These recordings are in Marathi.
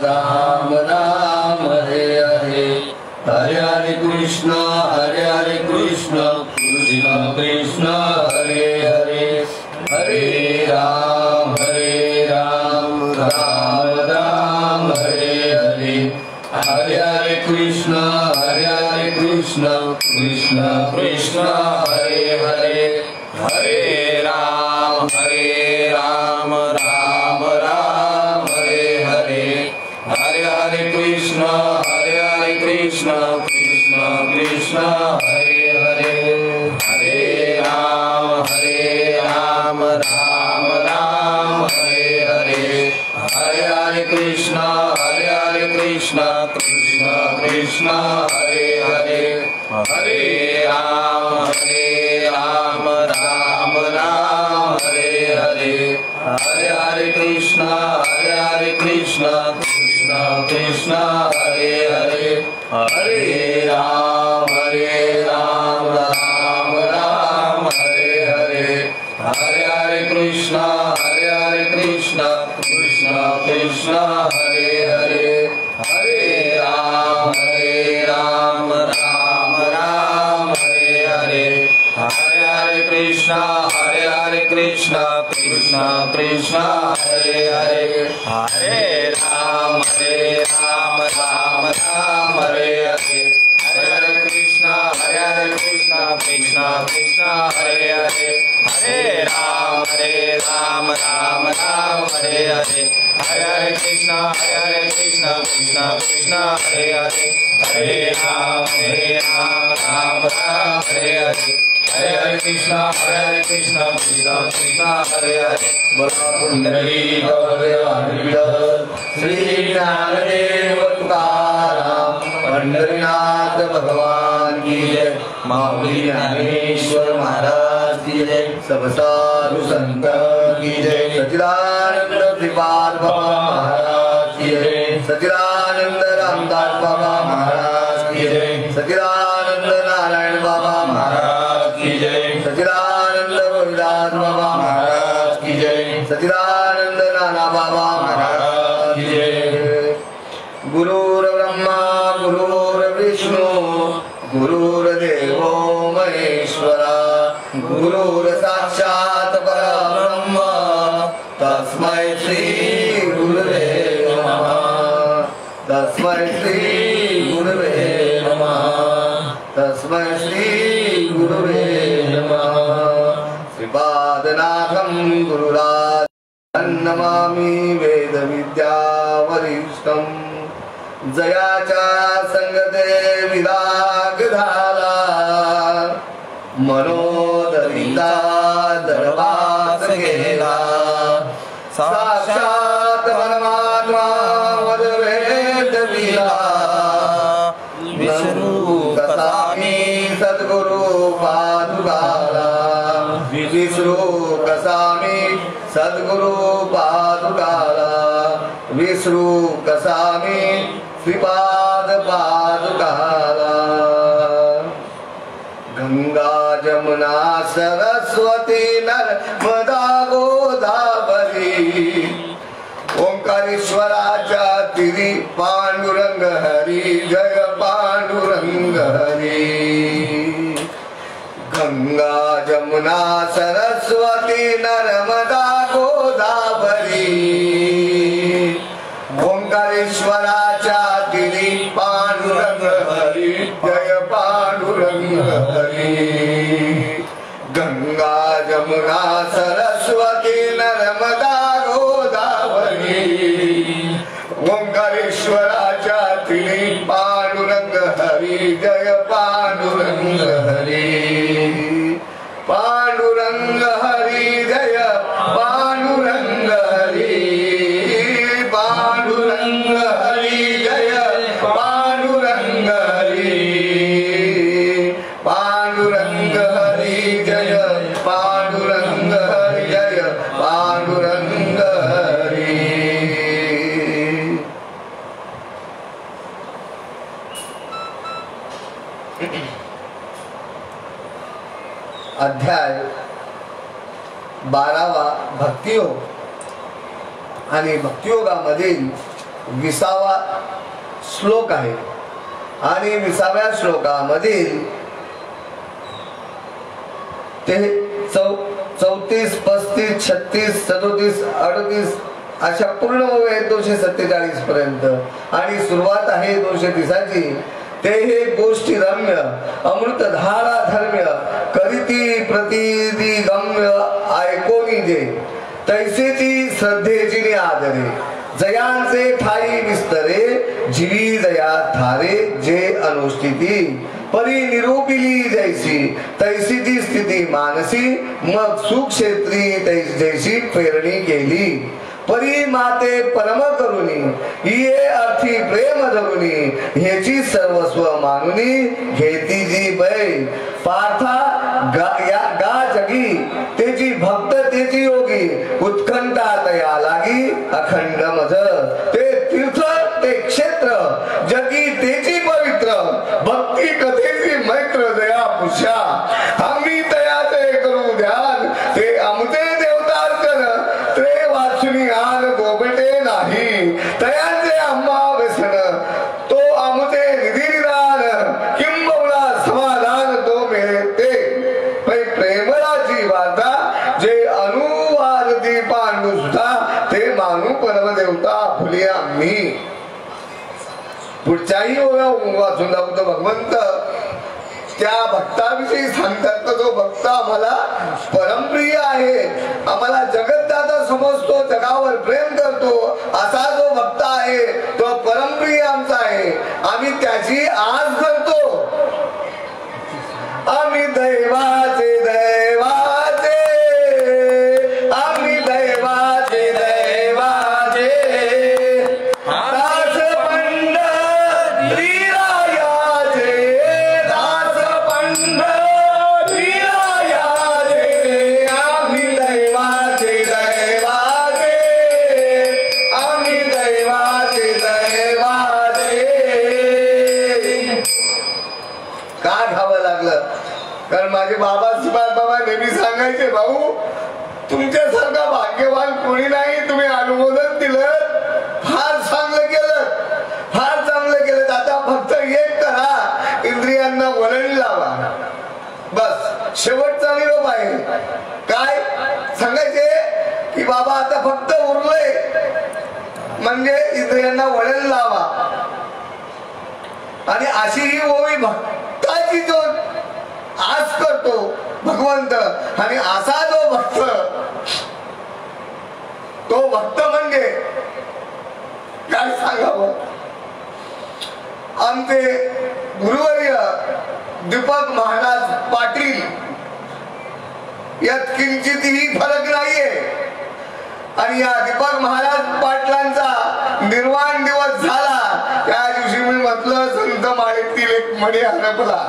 राम राम हरे हरे, हरे हरे कृष्ण कृष्ण कृष्ण हरे हरे, हरे राम राम राम हरे हरे, हरे हरे कृष्ण कृष्ण कृष्ण हरे हरे, हरे राम राम राम हरे हरे, हरे हरे कृष्ण कृष्ण कृष्ण हरे हरे, हरे राम राम राम हरे हरे, हरे हरे कृष्ण कृष्ण कृष्ण हरे हरे, हरे राम राम राम हरे हरे, हरे हरे कृष्ण कृष्ण कृष्ण हरे हरे, हरे राम राम राम हरे हरे, हरे हरे कृष्ण कृष्ण कृष्ण हरे हरे, हरे राम राम राम हरे हरे, हरे हरे कृष्ण कृष्ण कृष्ण हरे हरे, हरे राम राम हरे हरे, हरे हरे कृष्ण कृष्ण कृष्ण हरे हरे, हरे राम राम हरे हरे, हरे हरे कृष्ण कृष्ण कृष्ण हरे हरे, हरे राम राम हरे हरे, हरे हरे कृष्ण कृष्ण कृष्ण हरे हरे, बोलो पुंडरीक श्री ज्ञानदेव तुकाराम पंढरीनाथ भगवान की जय, माऊली ज्ञानेश्वर महाराज की जय, सब साधु संत की जय, सच्चिदानंद श्रीपाद बाबा महाराज की जय, सच्चिदानंद रामदास बाबा महाराज की जय, सच्चिदानंद नारायण बाबा महाराज की जय, सच्चिदानंद गोविंदास बाबा महाराज की जय, सच्चिदानंद नाना बाबा महाराज की जय। गुरुर् ब्रह्मा गुरुर्विष्णु गुरुर्देवो महेश्वरा, गुरुर् साक्षात् परब्रह्म तस्मै श्री गुरुवे नमः, तस्मै श्री गुरुवे नमः, तस्मै श्री गुरुवे नमः। श्रीपादनाथं गुरुराजं नमामि वेद विद्या वरिष्ठं, जयाच्या संगते विराग झाला, मनोदरिता दरबास गेला, साक्षात परमात्मा वदवेद विला, विष्णु कसामी सद्गुरु पादुकाला, विष्णु कसामी सद्गुरु पादुकाला, विष्णु कसामी श्रीपाद पादुकाला। गंगा जमुना सरस्वती नर्मदा गोदावरी, ओंकारेश्वराच्या तिरी पांडुरंग हरी, जय पांडुरंग हरी। गंगा जमुना सरस्वती नर्मदा गोदावरी, ओंकारेश्वराच्या तिरी पांडुरंग हरी, जय पांडुरंग हरी। गंगा जमुना सरस्वती नर्मदा गोदावरी, ओंकारेश्वराच्या तिरी पांडुरंग हरी, जय पांडुरंग हरी। पांडुरंग हरी जय पांडुरंग हरी, पांडुरंग हरी जय पांडुरंग हरी, पांडुरंग हरी जय पांडुरंग हरी, जय पांडुरंग हरी। अध्याय 12वा भक्तियोग आणि भक्तियोगामधील 20वा श्लोक आहे आणि 20व्या श्लोकामधील ते 34, 35, 36, 37, 38 अशा पूर्ण ओव्या आहेत 247 पर्यंत आणि सुरुवात आहे 230ची. ते हे गोष्टी रम्य अमृतधारा धर्म्य करीती प्रतिदी गम्य ऐकोनी जे तैसेची श्रद्धेची आदरे जयांचे ठाई विस्तरे जीवी जया थारे जे अनुष्ठिती परी निरूपिली जैसी तैसीची स्थिती मानसी मग सुक्षेत्री जैसी प्रेरणी केली परी माते परम करुणी ये अर्थी प्रेम धरुनी ह्याची सर्वस्व मानुनी घेती जी बै पार्था गा जगी तेची भक्त तेची योगी उत्कंठा तया लागी अखंड मज ते तीर्थ ते क्षेत्र जगी तेची पवित्र भक्ती कथेची मैत्र दया पुष्या आम्ही तयाचे करू ध्यान ते अमृते देवतार्चन ते वाचुनी आन गोबटे नाही तयांचे आम्हा व्यसन तो अमृते निधी निदान किंबहुना समाधान तो मिळे ते प्रेमळाची वार्ता जे अनुवादती पांडू सुद्धा ते मानू परमदेवता फुली आम्ही. पुढच्याही ओव्या वाचून दाखवतो भगवंत त्या भक्ताविषयी सांगतात तर तो भक्त आम्हाला परमप्रिय आहे, आम्हाला जगतदाता समजतो, जगावर प्रेम करतो असा जो भक्त आहे तो परमप्रिय आमचा आहे. आम्ही त्याची आस करतो. आम्ही दैवाचे दैवाचे आम्ही दैवाचे दैवाचे दास पंढरीरायाचे दास पंढरीरायाचे आम्ही दैवाचे दैवाचे आम्ही दैवाचे दैवाचे. का घ्यावं लागलं? कारण माझे बाबा शिवाय बाबा नेहमी सांगायचे, भाऊ तुमच्यासारखा भाग्यवान कोणी नाही, तुम्ही अनुमोदन दिलं, फार चांगलं केलं, फार चांगलं केलं. आता फक्त एक करा, इंद्रियांना वळण लावा, बस शेवटचा निरोप आहे. काय सांगायचे की बाबा आता फक्त उरलंय म्हणजे इंद्रियांना वळण लावा. आणि अशी ही ओवी भक्ताची जो आस करतो भगवंत, आणि असा जो भक्त तो भक्त म्हणजे काय सांगावं. आमचे गुरुवर्य दीपक महाराज पाटील यात किंचितही फरक नाहीये. आणि या दीपक महाराज पाटलांचा निर्वाण दिवस झाला त्या दिवशी मी म्हटलं संत माळेतील एक मणी हरपला.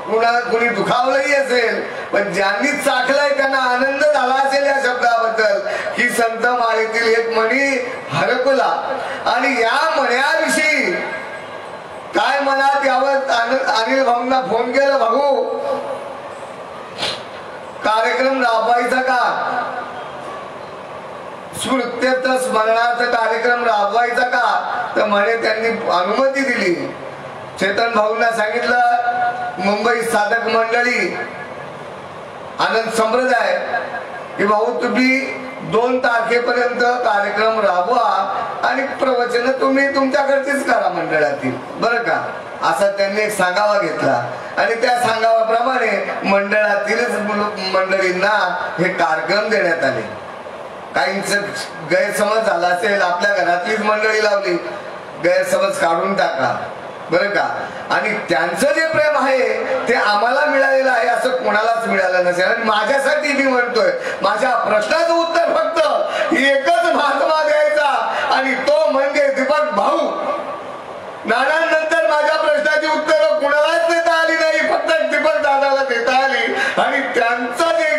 कुणाला कुणी दुखावलंही असेल पण ज्यांनी चाखलंय त्यांना आनंद झाला असेल या शब्दाबद्दल की संत माळेतील एक मणी हरपला. आणि या मण्याविषयी काय मनात यावं अनिल भाऊंना फोन केला, भाऊ कार्यक्रम राबवायचा का, स्मृत्यर्थ स्मरणार्थ कार्यक्रम राबवायचा का, तर म्हणे त्यांनी अनुमती दिली. चेतन भाऊंना सांगितलं मुंबई साधक मंडळी आनंद संप्रदाय की भाऊ तुम्ही 2 तारखेपर्यंत कार्यक्रम राबवा आणि प्रवचन तुम्ही तुमच्याकडचीच करा मंडळातील, बरं का, असा त्यांनी एक सांगावा घेतला. आणि त्या सांगावाप्रमाणे मंडळातीलच मंडळींना हे कार्यक्रम देण्यात आले. काहींच गैरसमज झाला असेल, आपल्या घरातलीच मंडळी लावली, गैरसमज काढून टाका, बरं का. आणि त्यांचं जे प्रेम आहे ते आम्हाला मिळालेलं आहे असं कोणालाच मिळालं नसेल. आणि माझ्यासाठी मी म्हणतोय, माझ्या प्रश्नाचं उत्तर फक्त एकच महात्मा द्यायचा आणि तो म्हणजे दीपक भाऊ. नानांनंतर माझ्या प्रश्नाची उत्तरं कुणालाच देता आली नाही, फक्त दीपक दादाला देता आली. आणि त्यांचं जे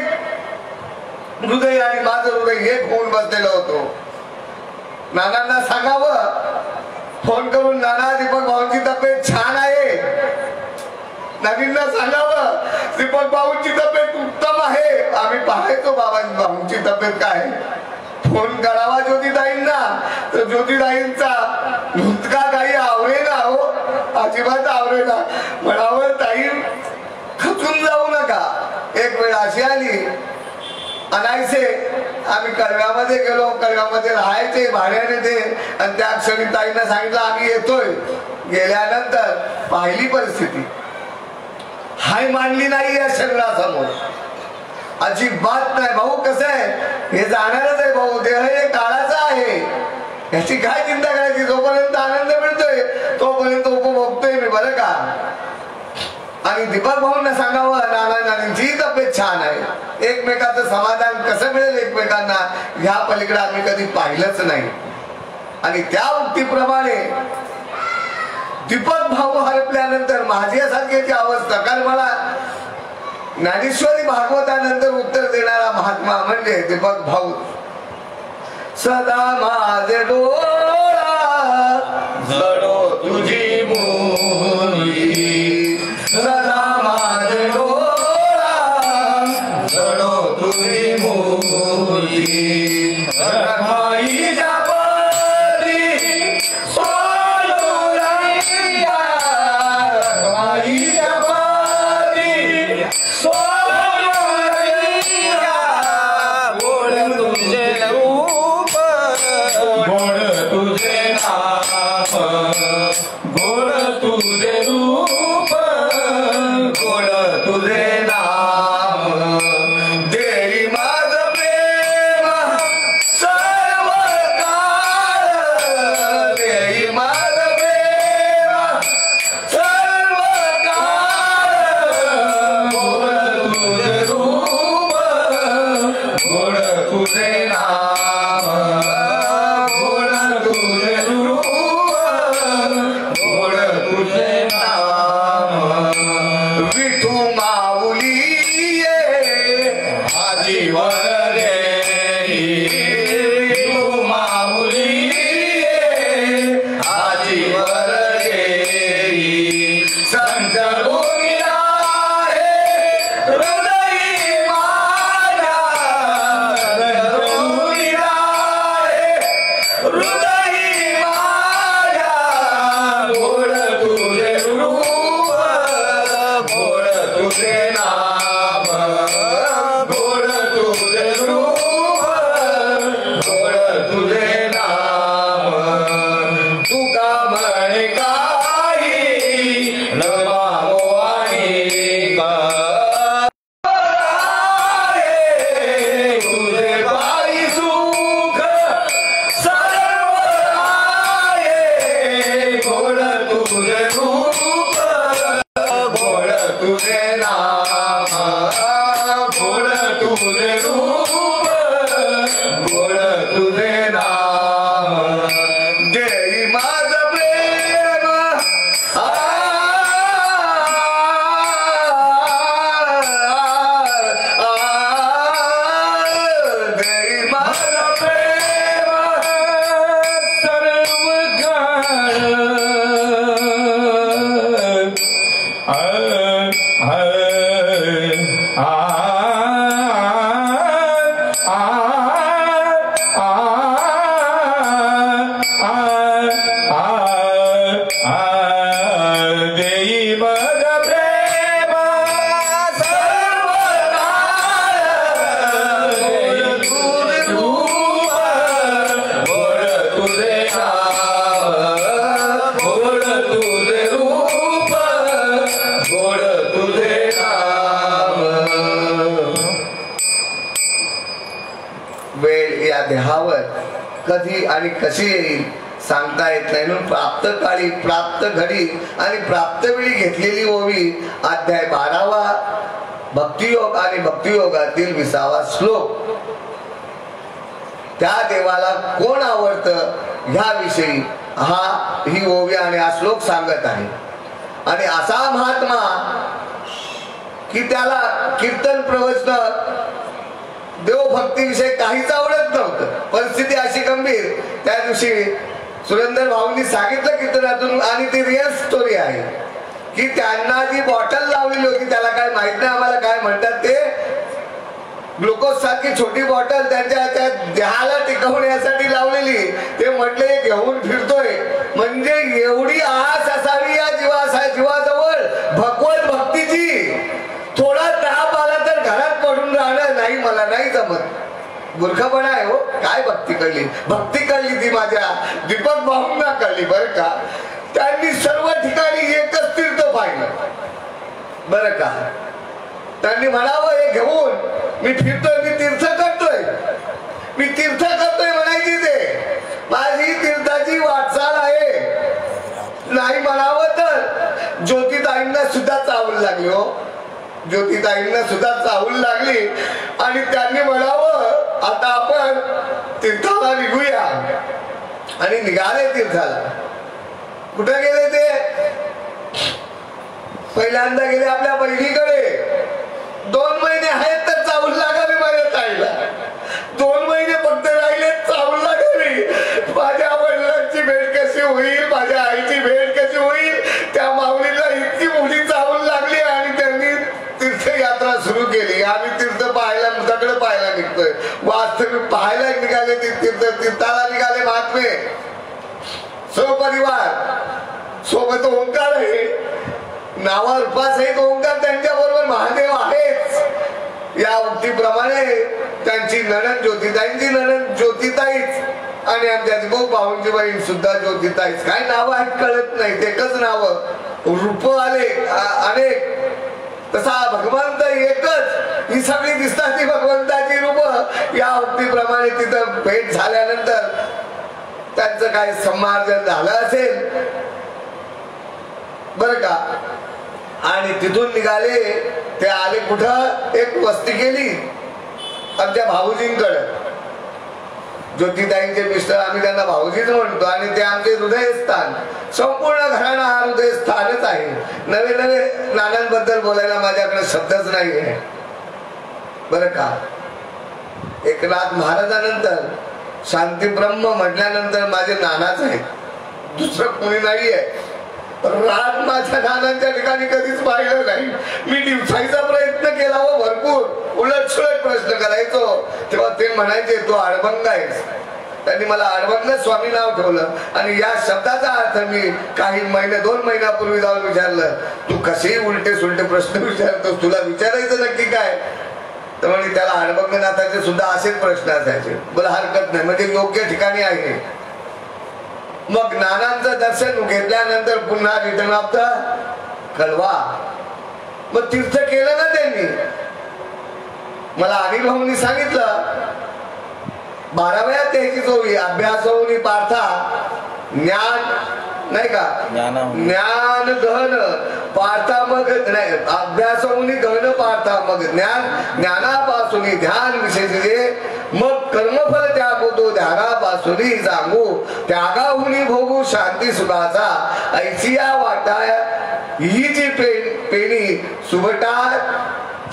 हृदय आणि माझं हृदय एक होऊन बसलेलं होतं. नानांना सांगावं फोन करून, नाना दीपक भाऊंची तब्येत छान आहे. नवीनला सांगावं दीपक भाऊंची तब्येत उत्तम आहे. आम्ही पाहायचो बाबा भाऊंची तब्येत काय. फोन करावा ज्योतिताईंना तर ज्योतिताईंचा भूतका काही आवरेना हो, अजिबात आवरेना. म्हणावं ताई खचून जाऊ नका. एक वेळ अशी आली, अनायसे आम्ही कळव्यामध्ये गेलो, कळव्यामध्ये राहायचे भाड्याने ते, आणि त्या क्षणी ताईंना सांगितलं आम्ही येतोय. गेल्यानंतर पाहिली परिस्थिती हाय मांडली नाही या शरीरासमोर, अजिबात नाही. भाऊ कसं आहे, हे जाणारच आहे भाऊ, देह हे काळाचा आहे, याची काय चिंता करायची. जोपर्यंत आनंद मिळतोय तोपर्यंत उपभोगतोय मी, बरं का. आणि दीपक भाऊंना सांगावं, नाना नानींची तब्येत छान आहे. एकमेकाचं समाधान कसं मिळेल एकमेकांना ह्या पलीकडे आम्ही कधी पाहिलंच नाही. आणि त्या उक्तीप्रमाणे दीपक भाऊ हरपल्यानंतर माझ्यासारख्याची अवस्था, कारण मला ज्ञानेश्वरी भागवतानंतर उत्तर देणारा महात्मा म्हणजे दीपक भाऊ. सदा माझे डोळा जडो तुझी मुली, सदा माझे डोळा जडो तुझी मुली, रखाईच्या परी सोडो रैया, रखाईच्या परी सोडो रैया, गोड तुझे रूप गोड तुझे नाम, गोड तुझे रूप गोड तुझे नाम, देई माझ प्रेम सर्व काळ, देई माझ प्रेम सर्व काळ, गोड तुझे रूप गोड तुझे नाम, गोड तुझे रूप गोड तुझे नाम. विठू माऊली ये आजीवन रे, विठू माऊली ये आजीवन रे, संत गोविंदा रे हृदयी माझ्या, संत गोविंदा रे हृदयी माझ्या, गोड तुझे रूप गोड तुझे नाम, गोड तुझे रूप गोड तुझे नाम. तुका म्हणे काही न मागो आणि तुझे पायी सुख सर्व आहे, गोड तुझे रूप गोड तुझे नाम, गोड तुझे रूप गोड तुझे नाम. देई माझ प्रेम देई माझ प्रेम सर्व काळ, देई मग प्रेम सर्व काळ, गोड तुझे रूप गोड तुझे नाम, गोड तुझे रूप गोड तुझे नाम. वेळ या देहावर कधी आणि कशी येईल सांगता येत नाही. म्हणून प्राप्त काळी प्राप्त घडी आणि प्राप्त वेळी घेतलेली ओवी अध्याय 12वा भक्तियोग आणि भक्तियोगातील 20वा श्लोक. त्या देवाला कोण आवडतं ह्याविषयी ही ओवी आणि हा श्लोक सांगत आहे. आणि असा महात्मा की त्याला कीर्तन प्रवचन देवभक्तीविषयी काहीच आवडत नव्हतं. परिस्थिती अशी गंभीर. त्या दिवशी सुरेंद्र भाऊंनी सांगितलं कीर्तनातून, आणि ती रिअल स्टोरी आहे की त्यांना जी बॉटल लावलेली होती, त्याला काय माहित नाही आम्हाला काय म्हणतात ते, ग्लुकोज सारखी छोटी बॉटल त्यांच्या त्या देहाला टिकवण्यासाठी लावलेली. ते म्हटले घेऊन फिरतोय म्हणजे एवढी आस असावी या जीवाजवळ भगवत भक्तीची. थोडा ताप आला तर घरात पडून राहणं नाही, मला नाही जमत. मूर्खपणा आहे हो. काय भक्ती कळली? भक्ती कळली ती माझ्या दीपक भाऊंना कळली बरं का. त्यांनी सर्व ठिकाणी एकच तीर्थ पाहिलं बरं का. त्यांनी म्हणावं हे घेऊन मी फिरतोय, मी तीर्थ करतोय, मी तीर्थ करतोय म्हणायची. ते माझी तीर्थाची वाटचाल आहे. नाही म्हणावं तर ज्योतिताईंना सुद्धा चावल लागली हो. ज्योतिताईंना सुद्धा चावल लागली आणि त्यांनी म्हणावं आता आपण तीर्थाला निघूया. आणि निघाले तीर्थाला. कुठे गेले ते? पहिल्यांदा गेले आपल्या बहिणीकडे. 2 महिने आहेत तर चावल लागावी माझ्या ताईला. 2 महिने फक्त राहिले चावल लागावी. माझ्या वडिलांची भेट कशी होईल, माझ्या आईची भेट कशी होईल. त्या माऊलीला इतकी मोठी चावल लागली आणि त्यांनी तीर्थयात्रा सुरू केली. आम्ही तीर्थ पाहायला दगड पाहायला निघतोय. वास्तविक पाहायला निघाले ते तीर्थाला निघाले महात्मे सहपरिवार. सोबत ओंकार आहे, नावा रूपासहित ओंकार त्यांच्या बरोबर महादेव आहेच. या उक्तीप्रमाणे त्यांची नणंद ज्योतिताईंची नणंद ज्योतिताईच आणि आमच्या दीपक भाऊंची बहीण सुद्धा ज्योतिताईच. काय नाव आहेत कळत नाही. एकच नाव, रूप आले अनेक. तसा भगवंत एकच. ही सगळी दिसतात ती भगवंताची रूप. या उक्तीप्रमाणे तिथं भेट झाल्यानंतर त्यांचं काय संमार्जन झालं असेल बरं का. आणि तिथून निघाले. ते आले कुठं? एक वस्ती केली आमच्या भाऊजींकडे. ज्योतिताईंचे मिस्टर, आम्ही त्यांना भाऊजीच म्हणतो आणि ते आमचे हृदयस्थान. संपूर्ण घराणा हा हृदयस्थानच आहे. नवे नवे नानांबद्दल बोलायला माझ्याकडे शब्दच नाही आहे बरं का. एकनाथ महाराजानंतर शांतीब्रह्म म्हटल्यानंतर माझे नानाच आहेत, दुसरं कोणी नाही आहे. रात माझ्या नानांच्या ठिकाणी कधीच पाहिलं नाही. मी दिवसाचा प्रयत्न केला व भरपूर उलट सुलट प्रश्न करायचो. तेव्हा ते म्हणायचे तू अडभंग आहेस. त्यांनी मला अडभंग स्वामी नाव ठेवलं आणि या शब्दाचा अर्थ मी काही महिने 2 महिन्यापूर्वी जाऊन विचारलं. तू कसे उलटे सुलटे प्रश्न विचारतो, तुला विचारायचं नक्की काय? तर म्हणजे त्याला अडभंगनाथाचे सुद्धा असेच प्रश्न असायचे. मला हरकत नाही, म्हणजे योग्य ठिकाणी आहे. मग नानांचं दर्शन घेतल्यानंतर पुन्हा रिटर्न ऑफ द कळवा. मग तीर्थ केलं ना त्यांनी. मला अनिल भाऊंनी सांगितलं 12व्या त्याची जोडी अभ्यास होऊन पार्था ज्ञान नाही का, ज्ञान गहन पार्था मग नाही, अभ्यास होऊन गहन पार्था मग ज्ञान, ज्ञानापासून ध्यान विशेष, मग कर्मफल त्यागो तो ध्यानापासून सांगू, त्यागाहुनी भोगू शांती सुखाचा, ऐसिया वाटा ही जी पेणी सुबटा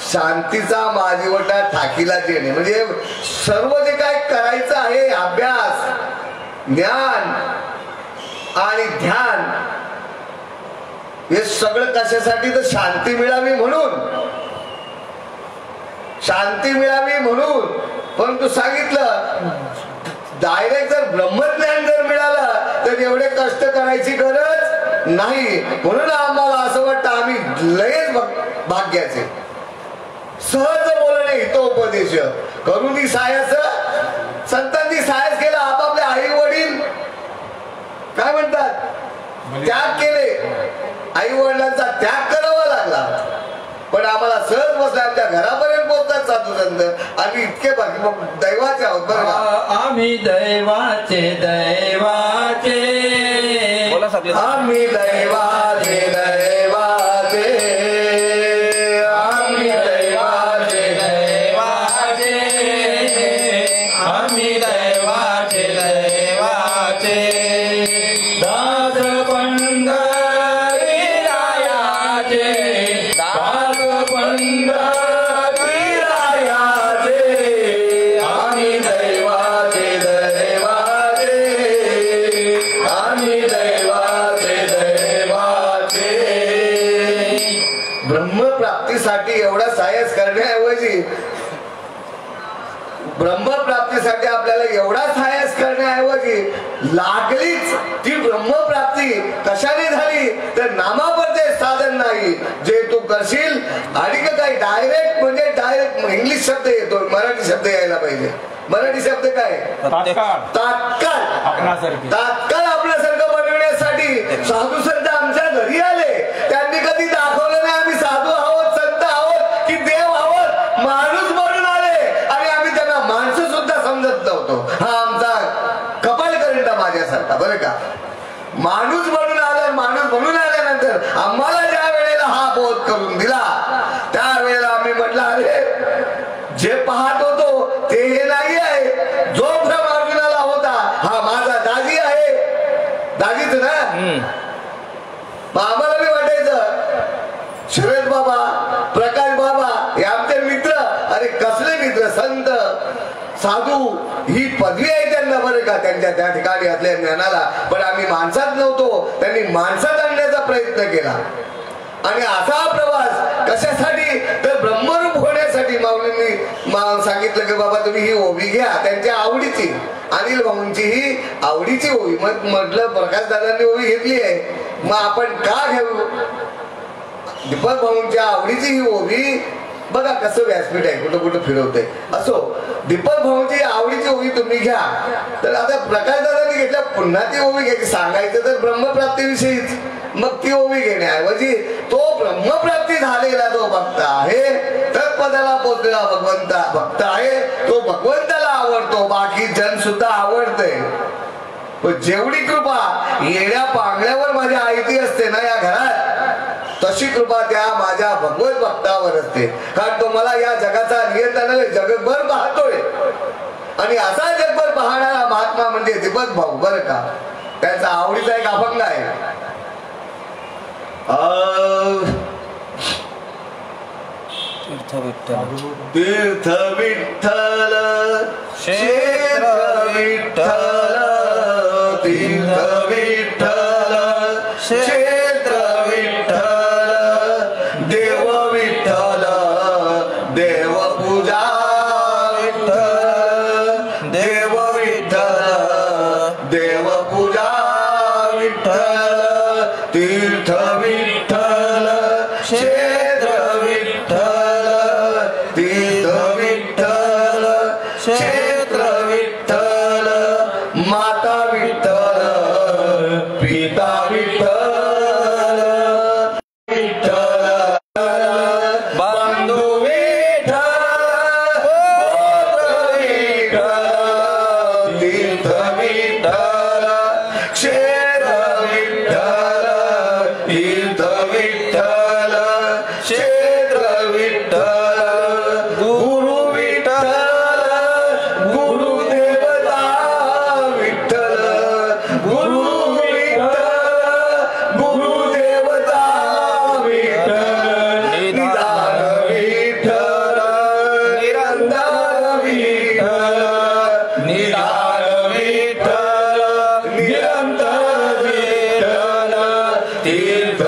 शांतीचा माझीवटा ठाकीला देणे. म्हणजे सर्व जे काय करायचं आहे अभ्यास, ज्ञान आणि ध्यान, हे सगळं कशासाठी? तर शांती मिळावी म्हणून, शांती मिळावी म्हणून. परंतु सांगितलं डायरेक्ट जर ब्रह्मज्ञान जर मिळालं तर एवढे कष्ट करायची गरज नाही. म्हणून आम्हाला असं वाटतं आम्ही लयच भाग्याचे. सहज बोलणे हितोपदेश करून सायास, संतांनी सायास केला. आपापले आई वडील काय म्हणतात त्याग केले, आई वडिलांचा त्याग करावा लागला. पण आम्हाला सहज बसला आमच्या घरापर्यंत पोहोचतात साधू संत. आम्ही इतके दैवाचे आहोत बरं का. आम्ही दैवाचे दैवाचे, आम्ही दैवाचे दैवाचे, आम्ही दैवाचे दैवाचे, आम्ही दैवाचे दैवाचे. दास पंढरी रायाचे, दास पंढरी रायाचे, आम्ही दैवाचे दैवाचे, आम्ही दैवाचे दैवाचे. ब्रह्मप्राप्तीसाठी एवढा सायस करण्याऐवजी ब्रह्मप्राप्तीसाठी आपल्याला एवढा साहस करण्याऐवजी लागलीच ती ब्रह्मप्राप्ती कशाने झाली तर नामापरते साधन नाही जे तू करशील. आणि काही डायरेक्ट म्हणजे डायरेक्ट इंग्लिश शब्द येतो, मराठी शब्द यायला पाहिजे. मराठी शब्द काय? तात्काळ. तात्काळ आपल्यासारखं बनवण्यासाठी साधू संत आमच्या घरी आले. त्यांनी कधी दाखवलं नाही आम्ही साधू आहोत, संत आहोत की देव आहोत. माणूस बनून आले आणि आम्ही त्यांना माणसं सुद्धा समजत नव्हतो. हा आमचा कपाल करंट माझ्यासारखा बरं का. माणूस बनून आला. माणूस बनून आल्यानंतर आम्हाला ज्या वेळेला हा बोध करून दिला त्यावेळेला आम्ही म्हटलं अरे जे पाहत होतो ते हे नाही आहे. जो भ्रम अर्जुनाला होता हा माझा दाजी आहे. दाजीच ना. आम्हाला बी वाटायचं शरद बाबा, प्रकाश बाबा हे आमचे मित्र. अरे कसले मित्र, संत साधू ही पदवी आहे त्यांना बरं का त्यांच्या त्या ठिकाणी असल्या ज्ञानाला. पण आम्ही माणसात नव्हतो. त्यांनी माणसात आणण्याचा प्रयत्न केला. आणि असा प्रवास कशासाठी तर ब्रह्मरूप होण्यासाठी माऊलींनी सांगितलं की बाबा तुम्ही ही ओवी घ्या त्यांच्या आवडीची. अनिल भाऊंची ही आवडीची ओवी. मग म्हटलं प्रकाश दादांनी ओवी घेतली आहे मग आपण का घेऊ. दीपक भाऊंच्या आवडीची ही ओवी बघा कसं व्यासपीठ आहे कुठं कुठं फिरवतंय. असो दीपक भाऊंची आवडीची ओवी तुम्ही घ्या. तर आता प्रकाश दादांनी घेतल्या पुन्हा ती ओवी घ्यायची. सांगायचं तर ब्रह्मप्राप्तीविषयीच. मग ती ओवी घेण्याऐवजी तो ब्रह्मप्राप्ती झालेला जो भक्त आहे तत्पदाला पोचलेला भक्त आहे तो भगवंताला आवडतो. बाकी जन सुद्धा आवडतंय. पण जेवढी कृपा येण्या पांगण्यावर माझ्या आईची असते ना या घरात तशी कृपा त्या माझ्या भगवत भक्तावर असते. कारण तो मला या जगाचा नियंत्रण जगभर पाहतोय. आणि असा जगभर पाहणारा महात्मा म्हणजे दीपक भाऊ बरं का. त्यांचा आवडीचा एक अभंग आहे. तीर्थ विठ्ठल क्षेत्र विठ्ठल तीर्थ विठ्ठल क्षेत्र विठ्ठल देव विठ्ठल देव पूजा विठ्ठल देव विठ्ठल देव पूजा विठ्ठल तीर्थ विठ्ठल क्षेत्र विठ्ठल तीर्थ विठ्ठल क्षेत्र विठ्ठल माता विठ्ठल पिता विठ्ठल विठ्ठल बंधू विठ्ठल विठ्ठल तीर्थ विठ्ठल क्षेत्र विठ्ठल तीर्थ विठ्ठल क्षेत्र विठ्ठल गुरु विठ्ठल गुरुदेवता विठ्ठल गुरु विठ्ठल गुरुदेवता विठ्ठल निदान विठ्ठल निरंतर विठ्ठल निदान विठ्ठल निरंतर विठ्ठल तीर्थ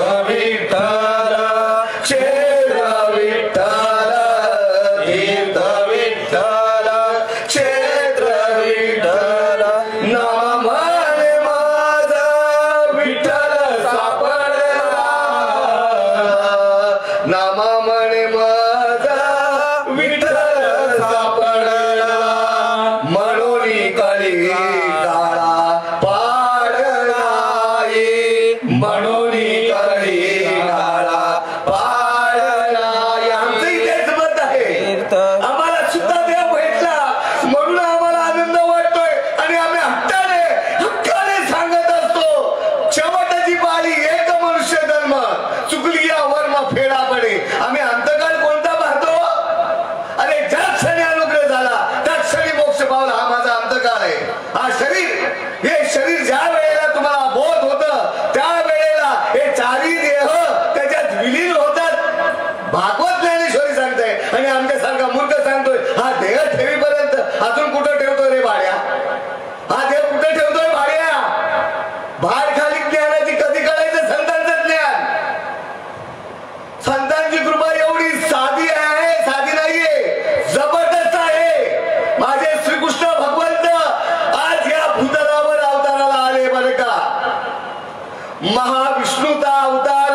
महाविष्णूचा अवतार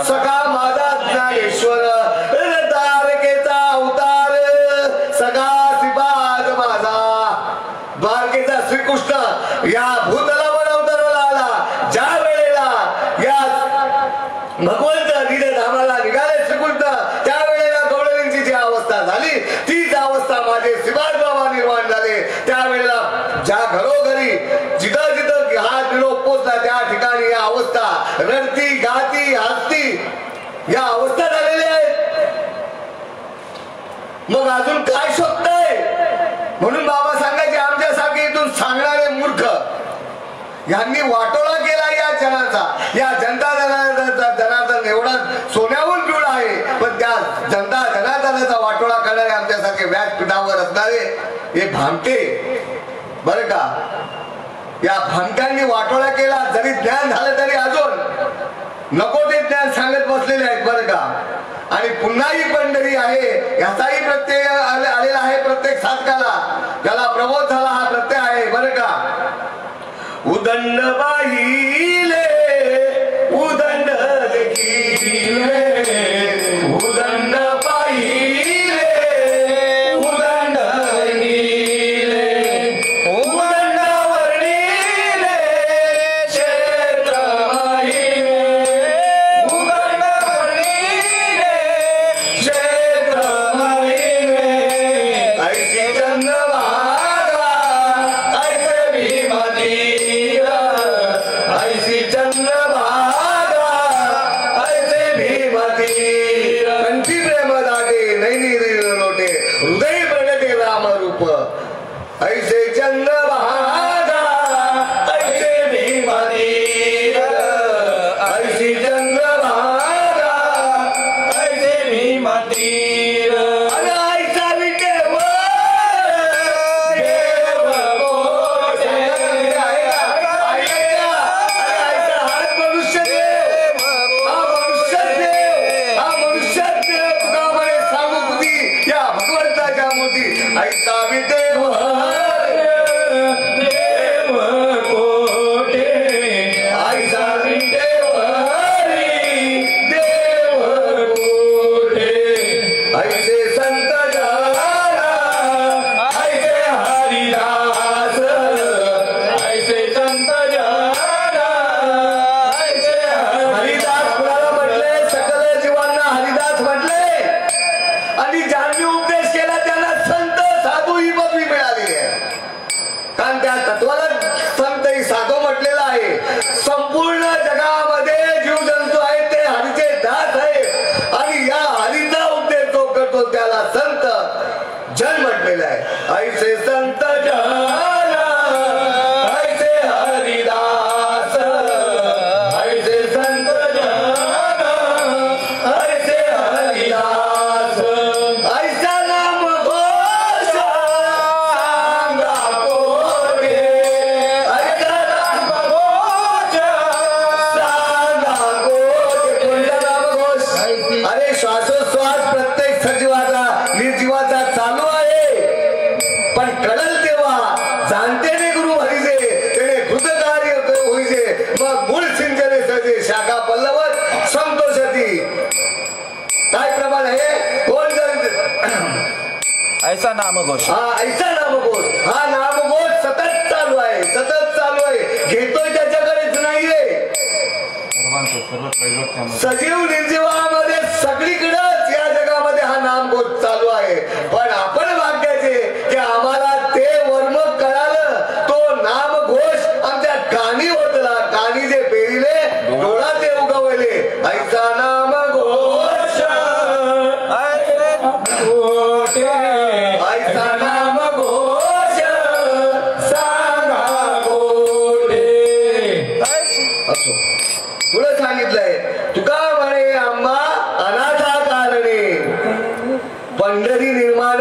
सखा माझा ज्ञानेश्वर द्वारकेचा अवतार सखा श्रीपाद माझा द्वारकेचा श्रीकृष्ण या भूतलावर अवताराला आला. ज्या वेळेला या भगवंत तिथे धामाला निघाले श्रीकृष्ण त्यावेळेला गवळणींची जी अवस्था झाली तीच अवस्था माझे श्रीपाद बाबा निर्माण झाले. त्यावेळेला ज्या घरोघरी जिथं जिथं हा निरोप पोचला त्या ठिकाणी या अवस्था रडती गाती हसती या अवस्था झालेल्या आहेत. मग अजून काय शोधताय? म्हणून बाबा सांगायचे आमच्यासारखे इथून सांगणारे मूर्ख यांनी वाटोळा केला या जनाचा. या जनता जनार्दन एवढा सोन्याहून पिवळा आहे पण त्या जनता जनार्दनाचा वाटोळा करणारे आमच्यासारखे व्यासपीठावर असणारे हे भामटे बरं का. या भामट्यांनी वाटोळा केला. जरी ज्ञान झालं तरी अजून नको ते ज्ञान सांगत बसलेले आहेत बरं का. आणि पुन्हा ही पंढरी आहे याचाही प्रत्यय आलेला आहे प्रत्येक साधकाला. ज्याला प्रबोध झाला हा प्रत्यय आहे बरं का. उदंड बाहिले उदंड देखिले उदंड पाहिले उदंड नीले उदंड वर्णिले क्षेत्र माहिले उदंड वर्णिले क्षेत्र माहिले ऐसी चंद्रभागा ऐसे भीमती ऐसी चंद्रभागा ऐसे भीमती कंठी प्रेम दाटे नैनी लोटे हृदय प्रगटे राम रूप ऐसे चंद्रभागा ऐसे भीमती ऐसी चंद्रभागा ऐसे भीमती ऐसे संत जाना ऐसे हरिदास ऐसे संत जाना ऐसे हरिदास ऐसा नाम घोष सांगा कोटे ऐसा नाम घोष सांगा कोटे. कोणता नाम घोष? अरे श्वासोश्वास प्रत्येक सजीवाचा निर्जीवाचा चालू आहे पण कळल तेव्हा जाणते ने गुरु हरिजे त्याने कृतकार्य होईजे मग मूळ सिंचने सजे शाखा पल्लवत संतोषती. काय प्रमाण आहे? कोण ऐसा नामघोष. हा ऐसा नामघोष. हा नामघोष सतत चालू आहे सतत चालू आहे. घेतोय त्याच्याकडेच नाहीये. सजीव निर्जीवामध्ये सगळीकडेच या जगामध्ये हा नामघोष चालू आहे. पण आपण भाग्याचे की आम्हाला ते वर्म कळालं. तो नामघोष आमच्या कानी होतला. कानी जे पेरिले डोळा ते उगवले. ऐसा नामघोष ऐसा नामघोष सांगा कोटे. असो पुढे सांगितलंय तुका म्हणे आम्हा अनाथा कारणे पंढरी निर्माण.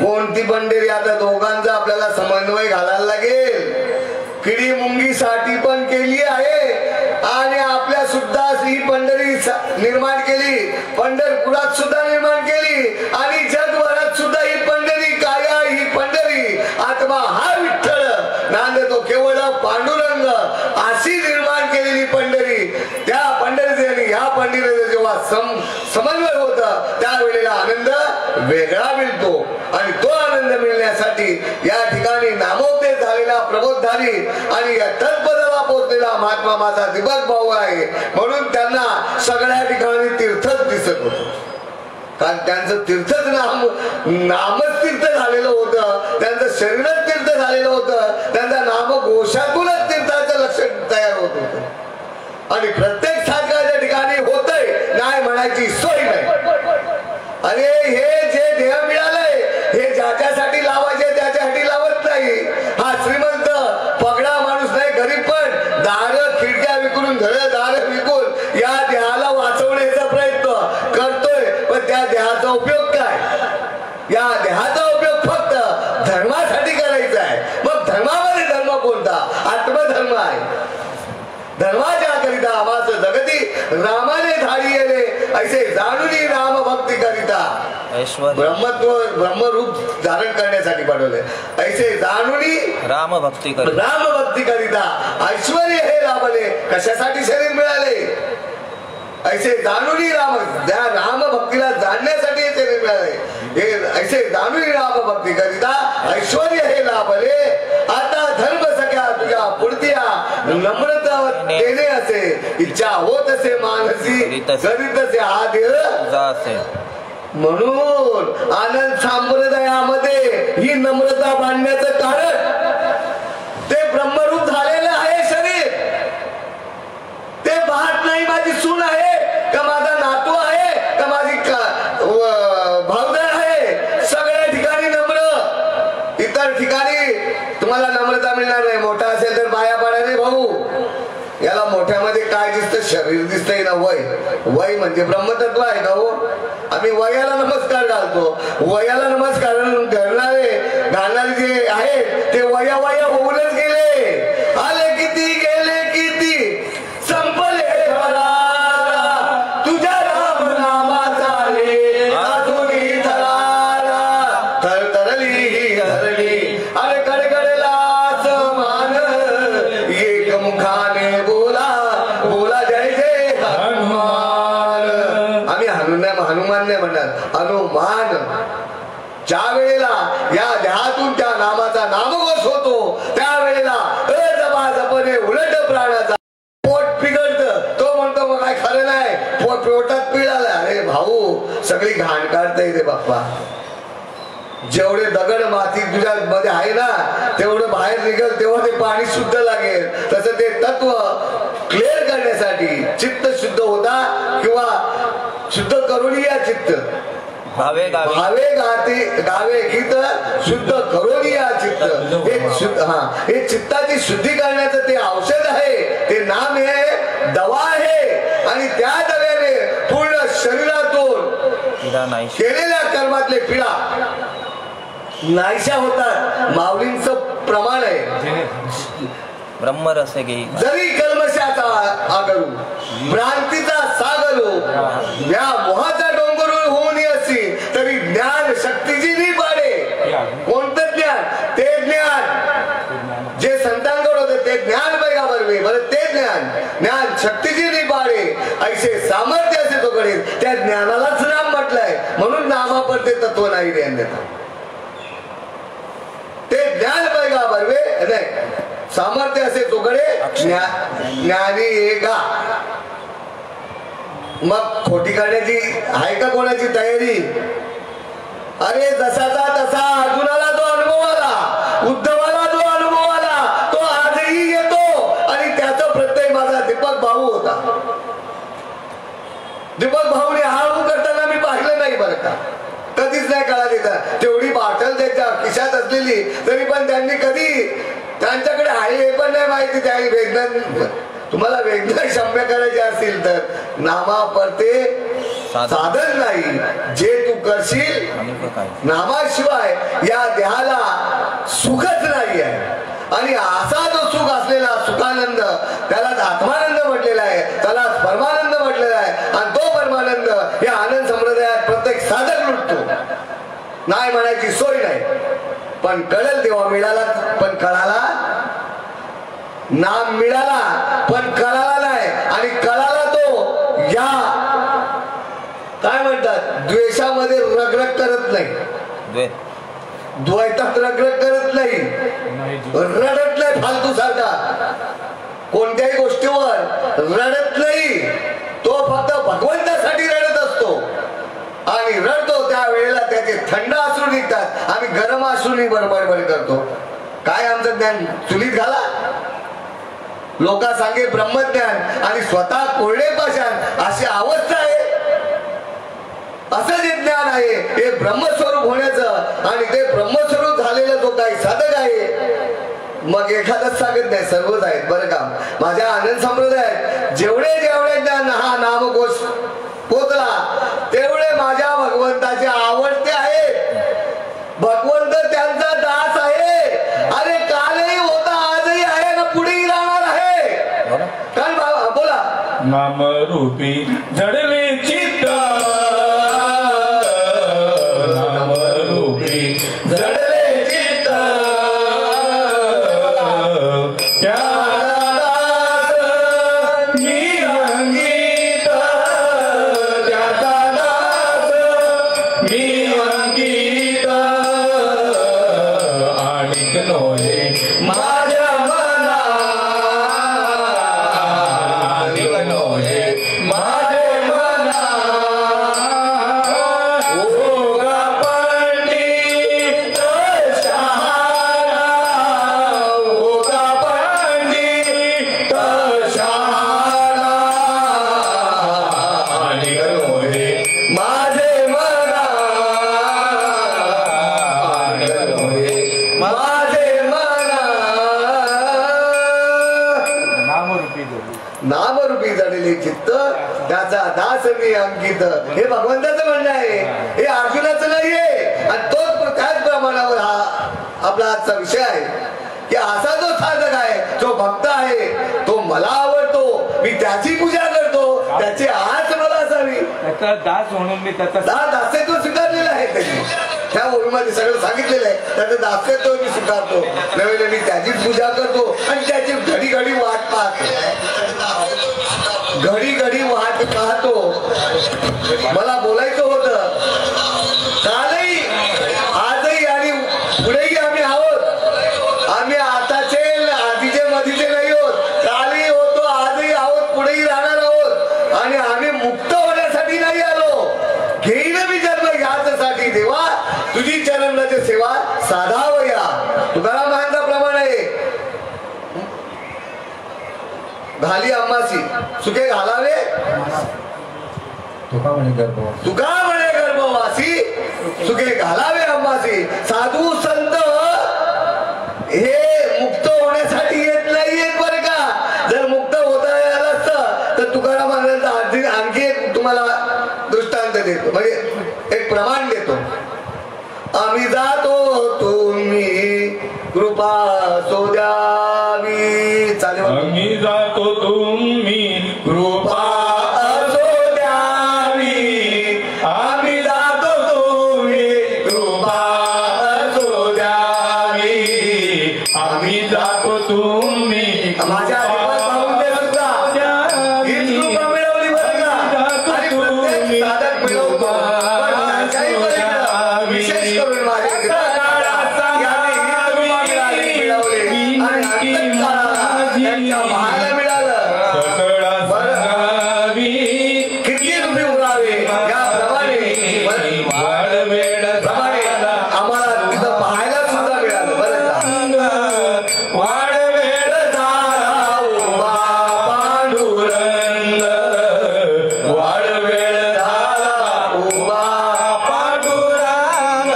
कोणती पंढरी? आता दोघांचा आपल्याला समन्वय घालायला लागेल. किडी मुंगीसाठी पण केली आहे आणि आपल्या सुद्धा ही पंढरी निर्माण केली. पंढरपुरात सुद्धा निर्माण केली आणि जगभरात सुद्धा ही पंढरी काय ही पंढरी आत्मा हा विठ्ठल नांदतो केवळ पांडुरंग अशी निर्माण केलेली समन्वय होतं त्यावेळेला आनंद वेगळा मिळतो आणि तो आनंद मिळण्यासाठी या ठिकाणी नामोपदेश झालेला प्रबोधधारी आणि या तत्पदाला पोहोचलेला महात्मा माझा दीपक भाऊ आहे म्हणून त्यांना सगळ्या ठिकाणी तीर्थच दिसत होतं कारण त्यांचं तीर्थच नामच तीर्थ झालेलं होतं त्यांचं शरीरच तीर्थ झालेलं होतं त्यांचा नामघोषातूनच तीर्थाचं लक्षण तयार होत होतं आणि प्रत्येक साधकाच्या ठिकाणी होतंय नाही म्हणायची सोय नाही अरे हे जे देह मिळालंय हे ज्याच्यासाठी लावायचे त्याच्यासाठी लावत नाही हा श्रीमंत पगडा माणूस नाही गरीब पण दार खिडक्या विकून घर दार विकून या देहाला वाचवण्याचा प्रयत्न करतोय पण त्या देहाचा उपयोग काय या देहाचा उपयोग फक्त धर्मासाठी करायचा आहे मग धर्मामध्ये धर्म कोणता आत्मधर्म आहे धर्माच्या करिता आवाज जगती रामाने धाडी येणे ऐसे जाणून राम भक्ती करिता ब्रह्मत्व ब्रह्मरूप धारण करण्यासाठी पाठवले ऐसे जाणून राम भक्ती करिता ऐश्वर हे लाभले कशासाठी शरीर मिळाले ऐसे जाणून राम भक्तीला जाणण्यासाठी हे शरीर मिळाले हे ऐसे जाणून राम भक्ती करिता ऐश्वर हे लाभले आता धर्म सख्या तुझ्या पुढत्या नम्रता देणे असे इच्छा होत असे मानसी करीत असे हा देह म्हणून आनंद संप्रदायामध्ये ही नम्रता बांधण्याचं कारण ते ब्रह्मरूप झालेलं आहे शरीर ते पाहत नाही माझी सून आहे का माझा नातू आहे का माझी भावदार आहे सगळ्या ठिकाणी नम्र इतर ठिकाणी तुम्हाला नम्रता मिळणार नाही मोठा असेल तर बाया पाडा रे भाऊ याला मोठ्यामध्ये काय दिसतं शरीर दिसतंय ना वय म्हणजे ब्रह्मतत्व आहे का हो आम्ही वयाला नमस्कार घालतो वयाला नमस्कार घालणारे जे आहेत ते वया होऊनच गेले आले किती गेले किती संपले तुझ्या राम नामाचा रे अजूनही थरारा थरथरली धरली अरे कडकडेला मान एक मुखाने बोला जय जय हनुमान आम्ही हनुमान नाही म्हणणार हनुमान ज्या वेळेला या देहातून त्या नामाचा नामघोष होतो त्यावेळेला अजबाजपणे उलट प्राणाचा पोट पिघळत तो म्हणतो मग काय खरं नाही पोटात पिळाला अरे भाऊ सगळी घाण काढता रे बाप्पा जेवढे दगड माती तुझ्या मध्ये आहे ना तेवढं बाहेर निघेल तेव्हा ते पाणी शुद्ध लागेल तसं ते तत्व क्लिअर करण्यासाठी चित्त शुद्ध होता किंवा शुद्ध करून या चित्त भावे गावे गीत शुद्ध करून या चित्त हे चित्ताची शुद्धी करण्याचं ते औषध आहे ते नाम आहे दवा आहे आणि त्या दव्याने पूर्ण शरीरातून केलेल्या कर्मातले पिढा नाहीशा होतात माऊलींचं प्रमाण आहे ब्रह्मरस जरी कल्मशाचा आगरू भ्रांतीचा सागरू या मोहाचा डोंगर होऊन असी तरी ज्ञान शक्तीची नाही पाडे कोणतं ज्ञान ते ज्ञान जे संतांकडे होते ते ज्ञान पैगा बरवे बरं ते ज्ञान शक्तीची नाही पाडे ऐसे सामर्थ्य असे तो कडे त्या ज्ञानालाच नाम म्हटलंय म्हणून नामापरते तत्व नाही रे अन्यथा ते ज्ञान पैगा बरवे नाही सामर्थ्य असे तुकडे ज्ञानी एका मग खोटी करण्याची आहे का कोणाची तयारी अरे जसाचा तसा अर्जुनाला जो अनुभव आला उद्धवाला जो अनुभव आला तो आजही येतो आणि त्याचा प्रत्यय माझा दीपक भाऊ होता दीपक भाऊने हा करताना मी पाहिलं नाही बरं का कधीच नाही कळा देता तेवढी बाटल त्याच्या खिशात असलेली तरी पण त्यांनी कधी त्यांच्याकडे आहे हे पण नाही माहिती त्या वेदना तुम्हाला वेदना क्षम्य करायचे असतील तर नामापरते साधन नाही जे तू करशील नामाशिवाय या देहाला सुखच नाही आहे आणि असा जो सुख असलेला सुखानंद त्यालाच आत्मानंद म्हटलेला आहे त्यालाच परमानंद म्हटलेला आहे आणि तो परमानंद या आनंद संप्रदायात प्रत्येक साधक लुटतो नाही म्हणायची सोय नाही पण कळेल तेव्हा मिळाला पण कळाला नाम मिळाला पण कळाला नाही आणि कळाला तो या द्वैत. द्वैतात रगरग करत नाही, रडत नाही फालतू सारखा, कोणत्याही गोष्टीवर रडत नाही. तो फक्त भगवंतासाठी रडत असतो आणि रडतो त्या वेळेला त्याचे थंड अश्रू निघतात, आम्ही गरम अश्रूनी बडबड करतो. काय आमचं ज्ञान चुलीत घाला, लोका सांगे ब्रह्मज्ञान आणि स्वतः कोरडे पाषाण अशी अवस्था आहे. असं जे ज्ञान आहे हे ब्रह्मस्वरूप होण्याचं, आणि ते ब्रह्मस्वरूप झालेला जो काही साधक आहे, मग एखादंच सांगत नाही, सर्वच आहेत बरं का. माझ्या आनंद संप्रदायात जेवढे जेवढे ज्ञान हा नामकोश पोचला तेवढे माझ्या भगवंताचे आवडते आहे. भगवंत त्यांचा दास आहे. अरे कालही होता, आजही आहे ना पुढेही राहणार आहे. काल बोला नाम रूपी जडले चित्त, नाम रूपी जडले चित्त, नामरूपी झालेले चित्त त्याचा दास मी अंकित, हे भगवंताचं म्हणणं आहे, हे अर्जुनाचं नाहीये. आणि तोच त्याच प्रमाणावर हा आपला आजचा विषय आहे की असा जो साधक आहे, जो भक्त आहे, तो मला आवडतो, मी त्याची पूजा करतो, त्याची आस मला असावी, त्याचा दास म्हणून मी त्याचा दासत्व स्वीकारलेलं आहे. त्यांनी त्या ओळीमध्ये सगळं सांगितलेलं आहे, त्याचं दासत्व मी स्वीकारतो, नव्हे मी त्याचीच पूजा करतो आणि त्याची घडी घडी वाट पाहतो, घडी घडी वाट पाहतो. मला बोलायचं होतं कालही, आजही आणि पुढेही आम्ही आहोत. आम्ही आताचे आधीचे मधीचे नाही आहोत, कालही होतो, आजही आहोत, पुढेही राहणार आहोत. आणि आम्ही मुक्त होण्यासाठी नाही आलो, घेईन मी जन्म ह्यासाठी देवा तुझी चरणराज सेवा साधावया. तुकाराम महाराजांचा प्रमाण आहे, घाली अम्मासी सुखे घालावे, तुका म्हणे गर्भवासी सुखे घालावे अम्मासी. साधू संत हे मुक्त होण्यासाठी येत नाहीयेत बरं का. जर मुक्त होता आलं असतं तर तुकाराम महाराजांचा आणखी एक तुम्हाला दृष्टांत देतो, म्हणजे एक प्रमाण देतो. आम्ही जातो तुम्ही कृपा सोद्यावी, चालेल. आम्ही जातो तुम्ही कृपा सोद्यावी, आम्ही जातो तुम्ही कृपा सोद्यावी, आम्ही जातो तुम्ही माझ्या मिळवली बरं का. आणि प्रत्येक साधक मिळवतो, विशेष करून माझ्या महाला मिळालं किती तुम्ही उरावे याप्रमाणे आम्हाला तिथं पाहायला सुद्धा मिळालं बरं का. वाडवेळ झाला उभा पांडुरंग, वाडवेळ झाला उभा पांडुरंग,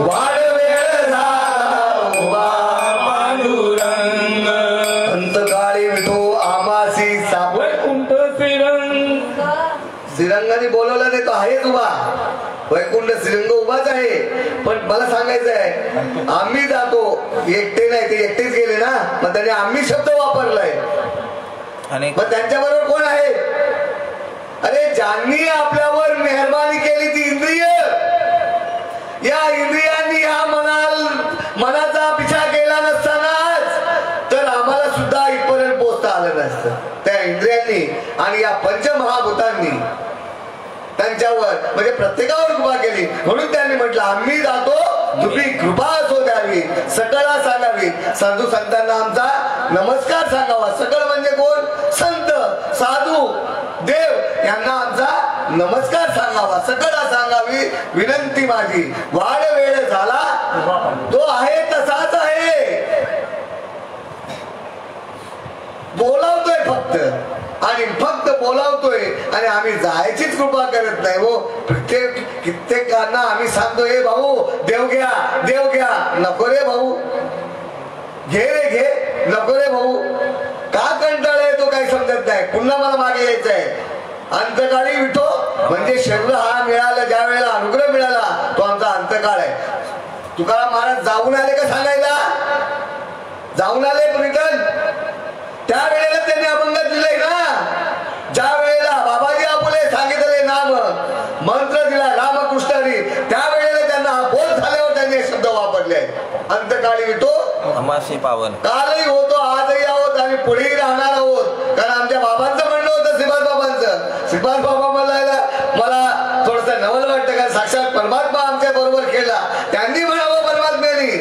वाडवेळ झाला उभा पांडुरंग. अंतकाळी विठो आमासी साप वैकुंठ श्रीरंग, श्रीरंगाने बोलवलं नाही, तो आहेच उभा. वैकुंठ श्रीरंग उभाच आहे. पण मला सांगायचं आहे, आम्ही जातो, एकटे नाही, ते एकटेच गेले ना, मग त्याने आम्ही शब्द वापरलाय. मग त्यांच्याबरोबर कोण आहे? अरे ज्यांनी आपल्यावर मेहरबानी केली ती इंद्रिय, या इंद्रियांनी या मनाचा पिछा केला नसतानाच तर आम्हाला सुद्धा इथपर्यंत पोहोचता आलं नसतं. त्या इंद्रियांनी आणि या पंचमहाभूतांनी त्यांच्यावर, म्हणजे प्रत्येकावर कृपा केली. म्हणून त्यांनी म्हटलं आम्ही जातो, तुम्ही कृपा असो द्यावी, सकळा सांगावी. साधू संतांना आमचा नमस्कार सांगावा. सकळ म्हणजे कोण? संत, साधू, देव यांना आमचा नमस्कार सांगावा, सकळा सांगावी विनंती माझी. वाढ वेळ झाला तो आहे तसाच आहे, बोलावतोय फक्त, आणि फक्त बोलावतोय आणि आम्ही जायचीच कृपा करत नाही. हो, कित्येकांना आम्ही सांगतो हे भाऊ देव घ्या, देव घ्या. नको रे भाऊ, घे रे घे, नको रे भाऊ. का कंटाळा येतो काही समजत नाही. पुन्हा मला मागे यायचंय. अंतकाळी विठो म्हणजे शरीर हा मिळाला, ज्या वेळेला अनुग्रह मिळाला तो आमचा अंतकाळ आहे. तुकाराम महाराज जाऊन आले का सांगायला? जाऊन आले रिटर्न. त्या वेळेला त्यांनी अभंग दिले ना. ज्या वेळेला बाबाजी आपुले सांगितले नाम मंत्र दिला रामकृष्ण हरी, त्या वेळेला त्यांना बोल झाल्यावर त्यांनी शब्द वापरले. अंतकाळी विठो अमाशी पावन, कालही होतो, आजही आहोत आणि पुढेही राहणार आहोत. कारण आमच्या बाबांचं म्हणणं होतं, श्रीपाद बाबांचं. श्रीपाद बाबा मला थोडस नवल वाटतं, कारण साक्षात परमात्मा आमच्या बरोबर खेळला. त्यांनी म्हणावं परमात्म्यानी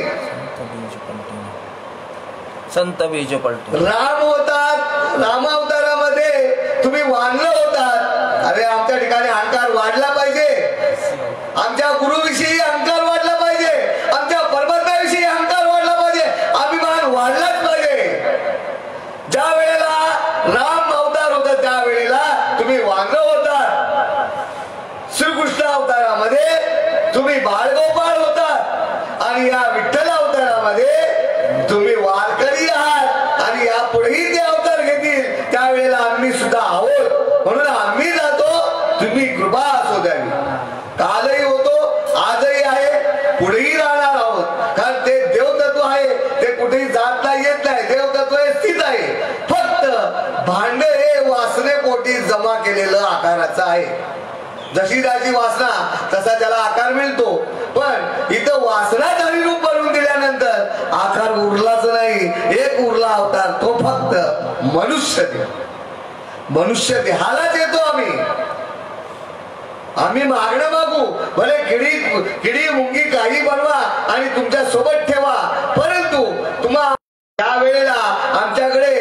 संत बीज पलटू. राम होतात, रामावतारामध्ये तुम्ही वानर होतात. अरे आमच्या ठिकाणी अहंकार वाढला पाहिजे, आमच्या गुरुविषयी अहंकार वाढला पाहिजे, आमच्या परमात्म्याविषयी अहंकार वाढला पाहिजे, अभिमान वाढलाच पाहिजे. ज्या वेळेला राम अवतार होता त्या वेळेला तुम्ही वानर होतात. श्रीकृष्ण अवतारामध्ये तुम्ही बाळगोपाळ होतात, आणि या विठ्ठल अवतारामध्ये तुम्ही वारकरी आहात. आणि यापुढेही ते अवतार घेतील त्यावेळेला आम्ही सुद्धा आहोत. म्हणून आम्ही जातो, तुम्ही कृपा असो द्यावी. कालही होतो, आजही आहे, पुढेही राहणार आहोत. कारण ते देवतत्व आहे, ते कुठेही जात नाही, येत नाही. देवतत्व हे स्थित आहे. फक्त भांड हे वासने पोटी जमा केलेलं आकाराचं आहे. जशी त्याची वासना तसा त्याला आकार मिळतो. पण इथं वासना धारी रूप बनवून दिल्यानंतर आकार उरलाच नाही. एक उरला अवतार, तो फक्त मनुष्य देह. मनुष्य देहालाच येतो आम्ही मागणं मागू, भले किडी मुंगी काही बनवा आणि तुमच्या सोबत ठेवा, परंतु तुम्हा त्या वेळेला आमच्याकडे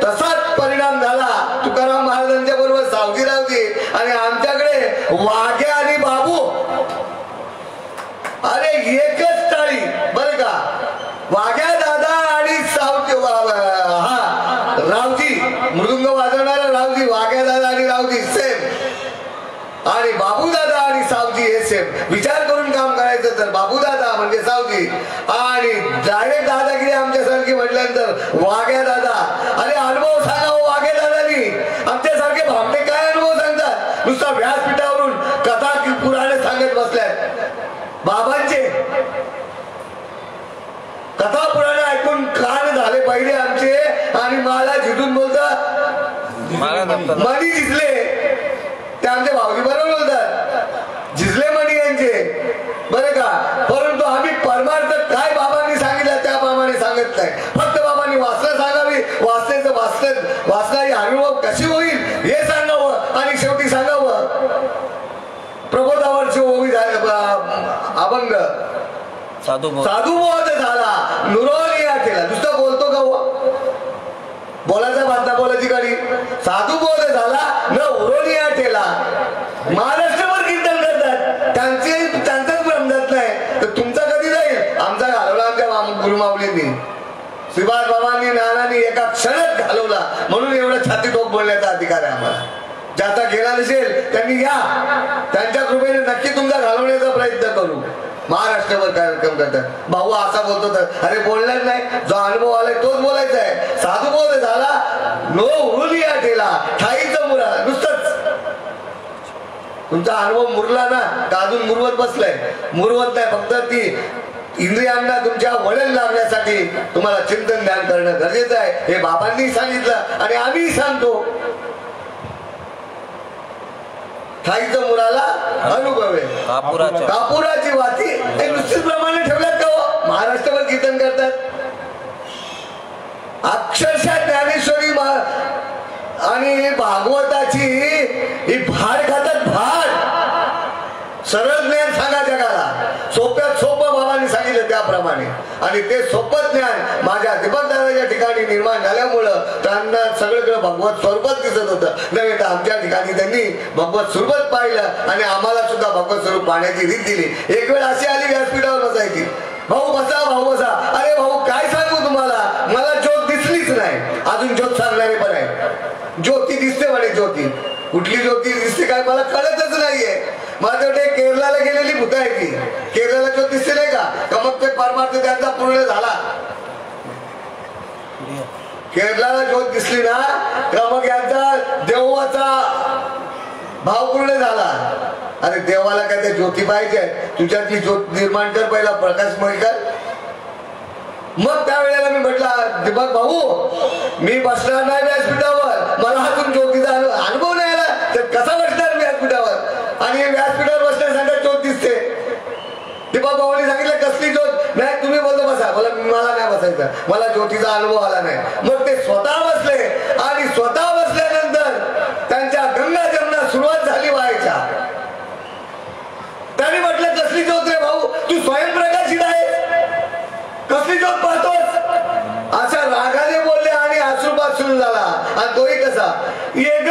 तसाच परिणाम झाला. तुकाराम महाराजांच्या बरोबर सावजीरावजी आणि आमच्याकडे वाघ्या आणि बाबू. अरे एकच टाळी बरं का. वाघ्या दादा आणि सावजी, हा रावजी मृदुंग वाजवणारा रावजी, वाघ्या दादा आणि रावजी सेम, आणि बाबू दादा आणि सावजी हे सेम. विचार करून काम करायचं तर बाबू दादा म्हणजे सावजी, आणि डायरेक्ट दादागिरी आमच्यासारखी म्हटल्यानंतर वाघ्या दादा. अरे अनुभव सांगा वाघ्या दादानी. आमच्यासारखे भामटे काय अनुभव सांगतात? नुसता व्यासपीठावरून कथा पुराणे सांगत बसल्यात. बाबांचे कथा पुराणे ऐकून कान झाले पाहिजे आमचे, आणि मला झिजून बोलतात मनी झिजले. ते आमचे भाऊजी बरोबर बोलतात, झिजले मनी यांचे बरे का. परंतु आम्ही परमार्थ काय बाबांनी सांगितलं त्याप्रमाणे सांगत नाही. फक्त बाबांनी वासना सांगावी, वासना ही अनुभव कशी होईल हे सांगावं, आणि शेवटी सांगावं प्रबोधावरची ओवी अभंग साधुबोध झाला, नुरोनिया केला. नुसतं बोलतो का बोलायचा बातम्या बोलायची गाडी. साधुबोध झाला न उरोनिया ठेला. महाराष्ट्रभर कीर्तन करतात, त्यांचाच भ्रम जात नाही. तर तुमचा कधी जाईल? आमचा घालवला आमच्या गुरुमाऊलींनी, श्रीपाद बाबांनी, नानांनी एका क्षणात घालवला. म्हणून एवढं छाती टोक बोलण्याचा अधिकार आहे आम्हाला. ज्याचा गेला नसेल त्यांनी या, त्यांच्या कृपेने नक्की तुमचा घालवण्याचा प्रयत्न करू. महाराष्ट्रावर कार्यक्रम करतात. भाऊ असा बोलतो तर अरे बोलणार नाही, जो अनुभव आलाय तोच बोलायचा आहे. साधुबोध झाला नो उरुलिया ठेला, ठाईचं मुरा. नुसतंच तुमचा अनुभव मुरला ना का अजून मुरवत बसलाय? मुरवत नाही, फक्त ती इंद्रियांना तुमच्या वळण लागण्यासाठी तुम्हाला चिंतन ध्यान करणं गरजेचं आहे. हे बाबांनी सांगितलं आणि आम्ही सांगतो. ठाईचं मुराला अनुभव आहे. कापुराची वाती हे नुसतीच प्रमाणे ठेवल्यात का हो? महाराष्ट्रभर कीर्तन करतात. अक्षरशः ज्ञानेश्वरी आणि भागवताची ही भाड खातात, भाड. त्याप्रमाणे. आणि ते सोपं ज्ञान माझ्या दीपकदादाच्या ठिकाणी निर्माण झाल्यामुळं त्यांना सगळीकडे भगवत स्वरूपच दिसत होतं. नव्हे तर आमच्या ठिकाणी त्यांनी भगवत स्वरूपच पाहिलं आणि आम्हाला सुद्धा भगवत स्वरूप पाहण्याची रीत दिली. एक वेळ अशी आली व्यासपीठावर बसायची, भाऊ बसा भाऊ बसा. अरे भाऊ काय सांगू तुम्हाला, मला ज्योत दिसलीच नाही. अजून ज्योत सांगणारे पण आहे, ज्योती दिसते म्हणे. ज्योती कुठली ज्योती दिसते काय मला कळतच नाहीये. माझ्या केरळाला गेलेली भूत आहे ती. केरळाला ज्योत दिसते नाही का मग ते परमार्थ त्यांचा पूर्ण झाला. केरळाला ज्योत दिसली ना का मग यांचा देवाचा भाव पूर्ण झाला. अरे देवाला काय त्या ज्योती पाहिजे, तुझ्यातली ज्योत निर्माण कर, पहिला प्रकाशमय कर. मग त्यावेळेला मी म्हटलं दीपक भाऊ मी बसणार नाही व्यासपीठावर, मला अजून ज्योतीचा अनुभव नाही आला तर कसा बसणार व्यासपीठावर. आणि व्यासपीठावर बसण्यासाठी ज्योत दिसते. दीपक भाऊनी सांगितलं कसली ज्योत नाही, तुम्ही बोलतो बसा. मला नाही बसायचं, मला ज्योतीचा अनुभव आला नाही. मग ते स्वतः बसले आणि स्वतः बसल्यानंतर त्यांच्या गंगा जमुना सुरुवात झाली व्हायच्या. त्यांनी म्हटलं कसली ज्योत रे भाऊ, तू स्वयंप्रकाशित आहे, कसली ज्योत पाहतोस. अशा रागाने बोलले आणि अश्रुपात सुरू झाला. आणि तोही कसा, ये ग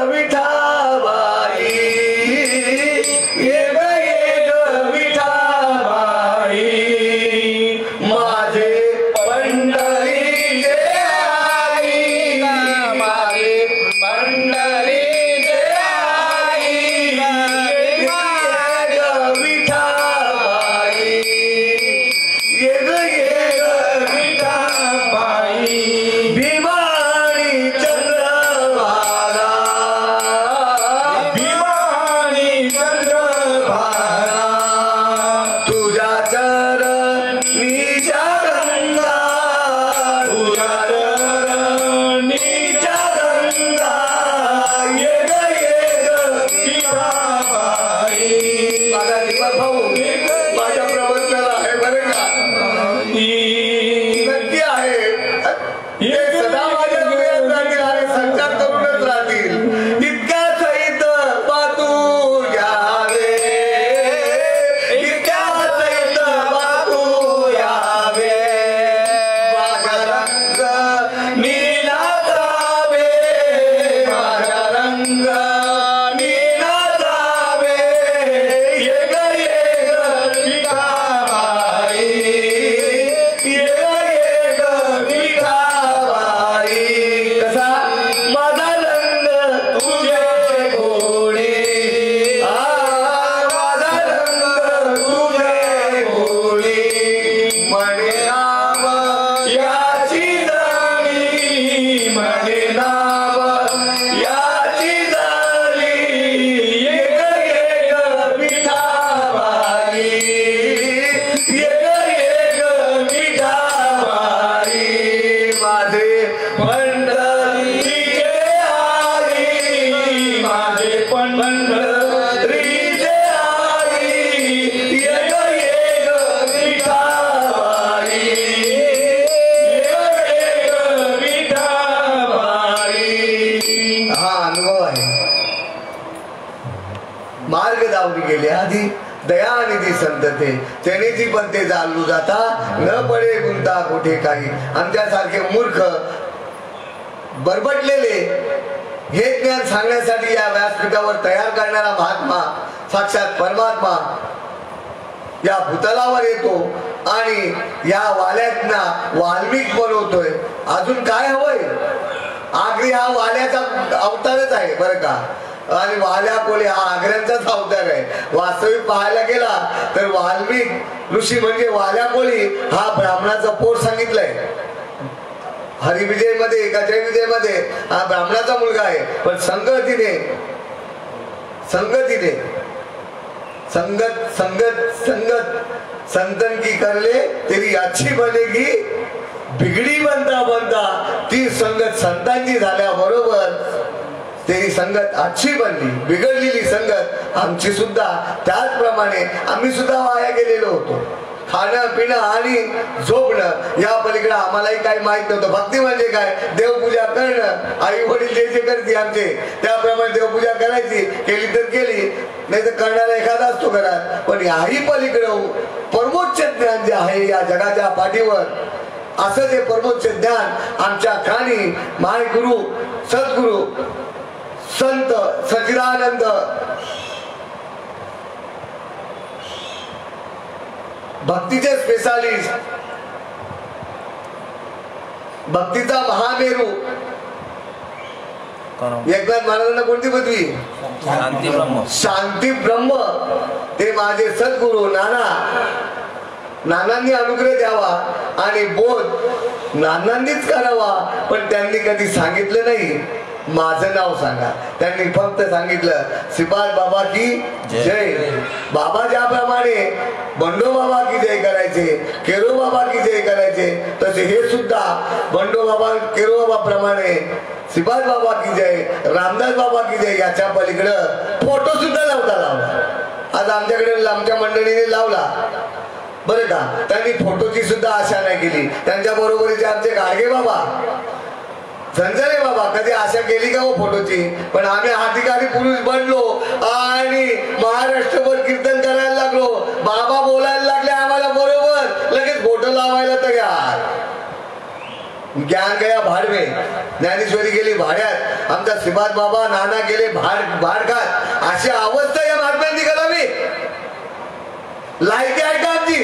विठाबाई, ये ग विठाबाई, माझे पंढरी जे आई, माझे पंढरी जे आई, ये ग विठाबाई, ये ग विठाबाई, भीमानी चंद्रभागा, भीमानी चंद्रभागा, तुझ्या चरणीच्या गंगा, तुझ्या चरणीच्या गंगा, ये ग विठाबाई. माझा दीपक भाऊ माझ्या प्रवचनाला आहे बरं का, नक्की आहे. हे सदा माझ्या हृदयात राहतील आणि संचार करूनच राहतील. इतक्या सहित पातू यावे, इतक्या सहित पातू यावे, माझा रंग नीला जावे, माझा रंग नीला जावे, ये ग विठाबाई, ये ग विठाबाई. कसा माझा रंग तुझे गोडे, माझा रंग तुझे गोडे, म्हणे नाम याची झाली, म्हणे नाम याची झाली, ये ग विठाबाई, ये ग विठाबाई, माझे पंढरीचे आई, माझे पंढरीचे आई, ये ग विठाबाई, ये ग विठाबाई. हा अनुभव आहे. मार्ग दावली गेले आधी दयानिधी संतते, तेनेची पण ते चालू जाता, न पडे गुंता कुठे काही. आमच्यासारखे मूर्ख बरबटलेले हे ज्ञान सांगण्यासाठी या व्यासपीठावर तयार करणारा महात्मा साक्षात परमात्मा या भूतलावर येतो आणि या वाल्यातना वाल्मिक बनवतोय. अजून काय हवंय. आगरी हा वाल्याचा अवतारच आहे बरं का, आणि वाल्या कोळी हा आग्र्यांचाच अवतार आहे. वास्तविक पाहायला गेला तर वाल्मिक ऋषी म्हणजे वाल्या कोळी हा ब्राह्मणाचं पोट सांगितलंय. हरिविजय मध्ये का जयविजय मध्ये हा ब्राह्मणाचा मुलगा आहे. पण संगतीने संगत संगत संगत संतन की करले तेरी अच्छी बनेगी, बिगडी बनता बनता ती संगत संतांची झाल्याबरोबर तेरी संगत अच्छी बनली. बिघडलेली संगत आमची सुद्धा त्याचप्रमाणे आम्ही सुद्धा वाया गेलेलो होतो. खाणं पिणं आणि झोपणं या पलीकडे आम्हालाही काही माहित नव्हतं. भक्ती म्हणजे काय, देवपूजा करणं. आई वडील जे जे करते आमचे त्याप्रमाणे देवपूजा करायची, केली तर केली, नाही तर करणारा एखादा असतो घरात. पण याही पलीकडे परमोच्च ज्ञान जे आहे या जगाच्या पाठीवर, असं जे परमोच्च ज्ञान आमच्या खाणी माय गुरु सद्गुरु संत सच्चिदानंद भक्तीचे स्पेशालिस्ट, भक्तीचा महामेरू एकनाथ महाराजांना कोणती पदवी? शांती ब्रह्म. शांती ब्रह्म. ते माझे सद्गुरु नानांनी अनुग्रह द्यावा आणि बोध नानांनीच करावा. पण त्यांनी कधी सांगितलं नाही माझं नाव सांगा. त्यांनी फक्त सांगितलं श्रीपाद बाबा की जय. बाबा ज्याप्रमाणे बंडो बाबा की जय करायचे, केरो बाबा की जय करायचे, तसे हे सुद्धा बंडो बाबा केरो बाबा प्रमाणे श्रीपाद बाबा की जय, रामदास बाबा की जय याच्या पलीकडं फोटो सुद्धा लावला. आज आमच्याकडे आमच्या मंडळीने लावला बरं का. त्यांनी फोटोची सुद्धा आशा नाही केली. त्यांच्या बरोबरीचे आमचे गाडगे बाबा, संजय बाबा कधी आशा केली का हो फोटोची? पण आम्ही अधिकारी पुरुष बनलो आणि महाराष्ट्रभर कीर्तन करायला लागलो. बाबा बोलायला लागले आम्हाला बरोबर, लगेच फोटो लावायला तयार. ज्ञान गया भाडवे, ज्ञानेश्वरी गेली भाड्यात, आमचा श्रीपाद बाबा नाना गेले भाडकात. अशी अवस्था या महात्म्यांनी करावी? लायकी आहे का आमची?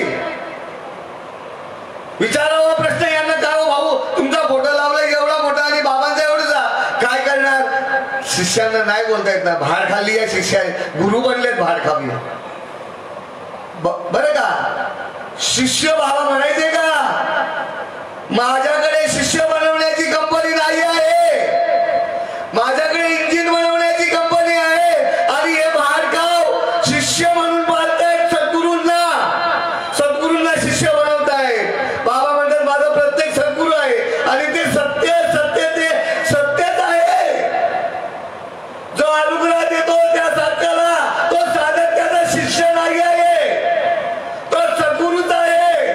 विचारावा प्रश्न यांना. का हो भाऊ तुमचा फोटो लावला एवढा मोठा आणि बाबांचा एवढा, काय करणार? शिष्यांना नाही बोलता येत ना. भाड खाल्ली या शिष्या, गुरु बनलेत भाड खावी. बरं का? शिष्य भावा म्हणायचे का? माझ्याकडे शिष्य बनवण्याची कंपनी नाही आहे, माझ्याकडे इंजिन बनवण्याची कंपनी आहे. आणि हे भाडकाव शिष्य म्हणून पाळतायत सद्गुरूंना, सद्गुरूंना शिष्य बनवतायत. बाबा म्हणतात माझा प्रत्येक सद्गुरू आहे आणि ते सत्य सत्य ते सत्यच आहे. जो अनुग्रह देतो त्या सत्याला, तो साधक शिष्य नाही आहे, तो सद्गुरूच आहे.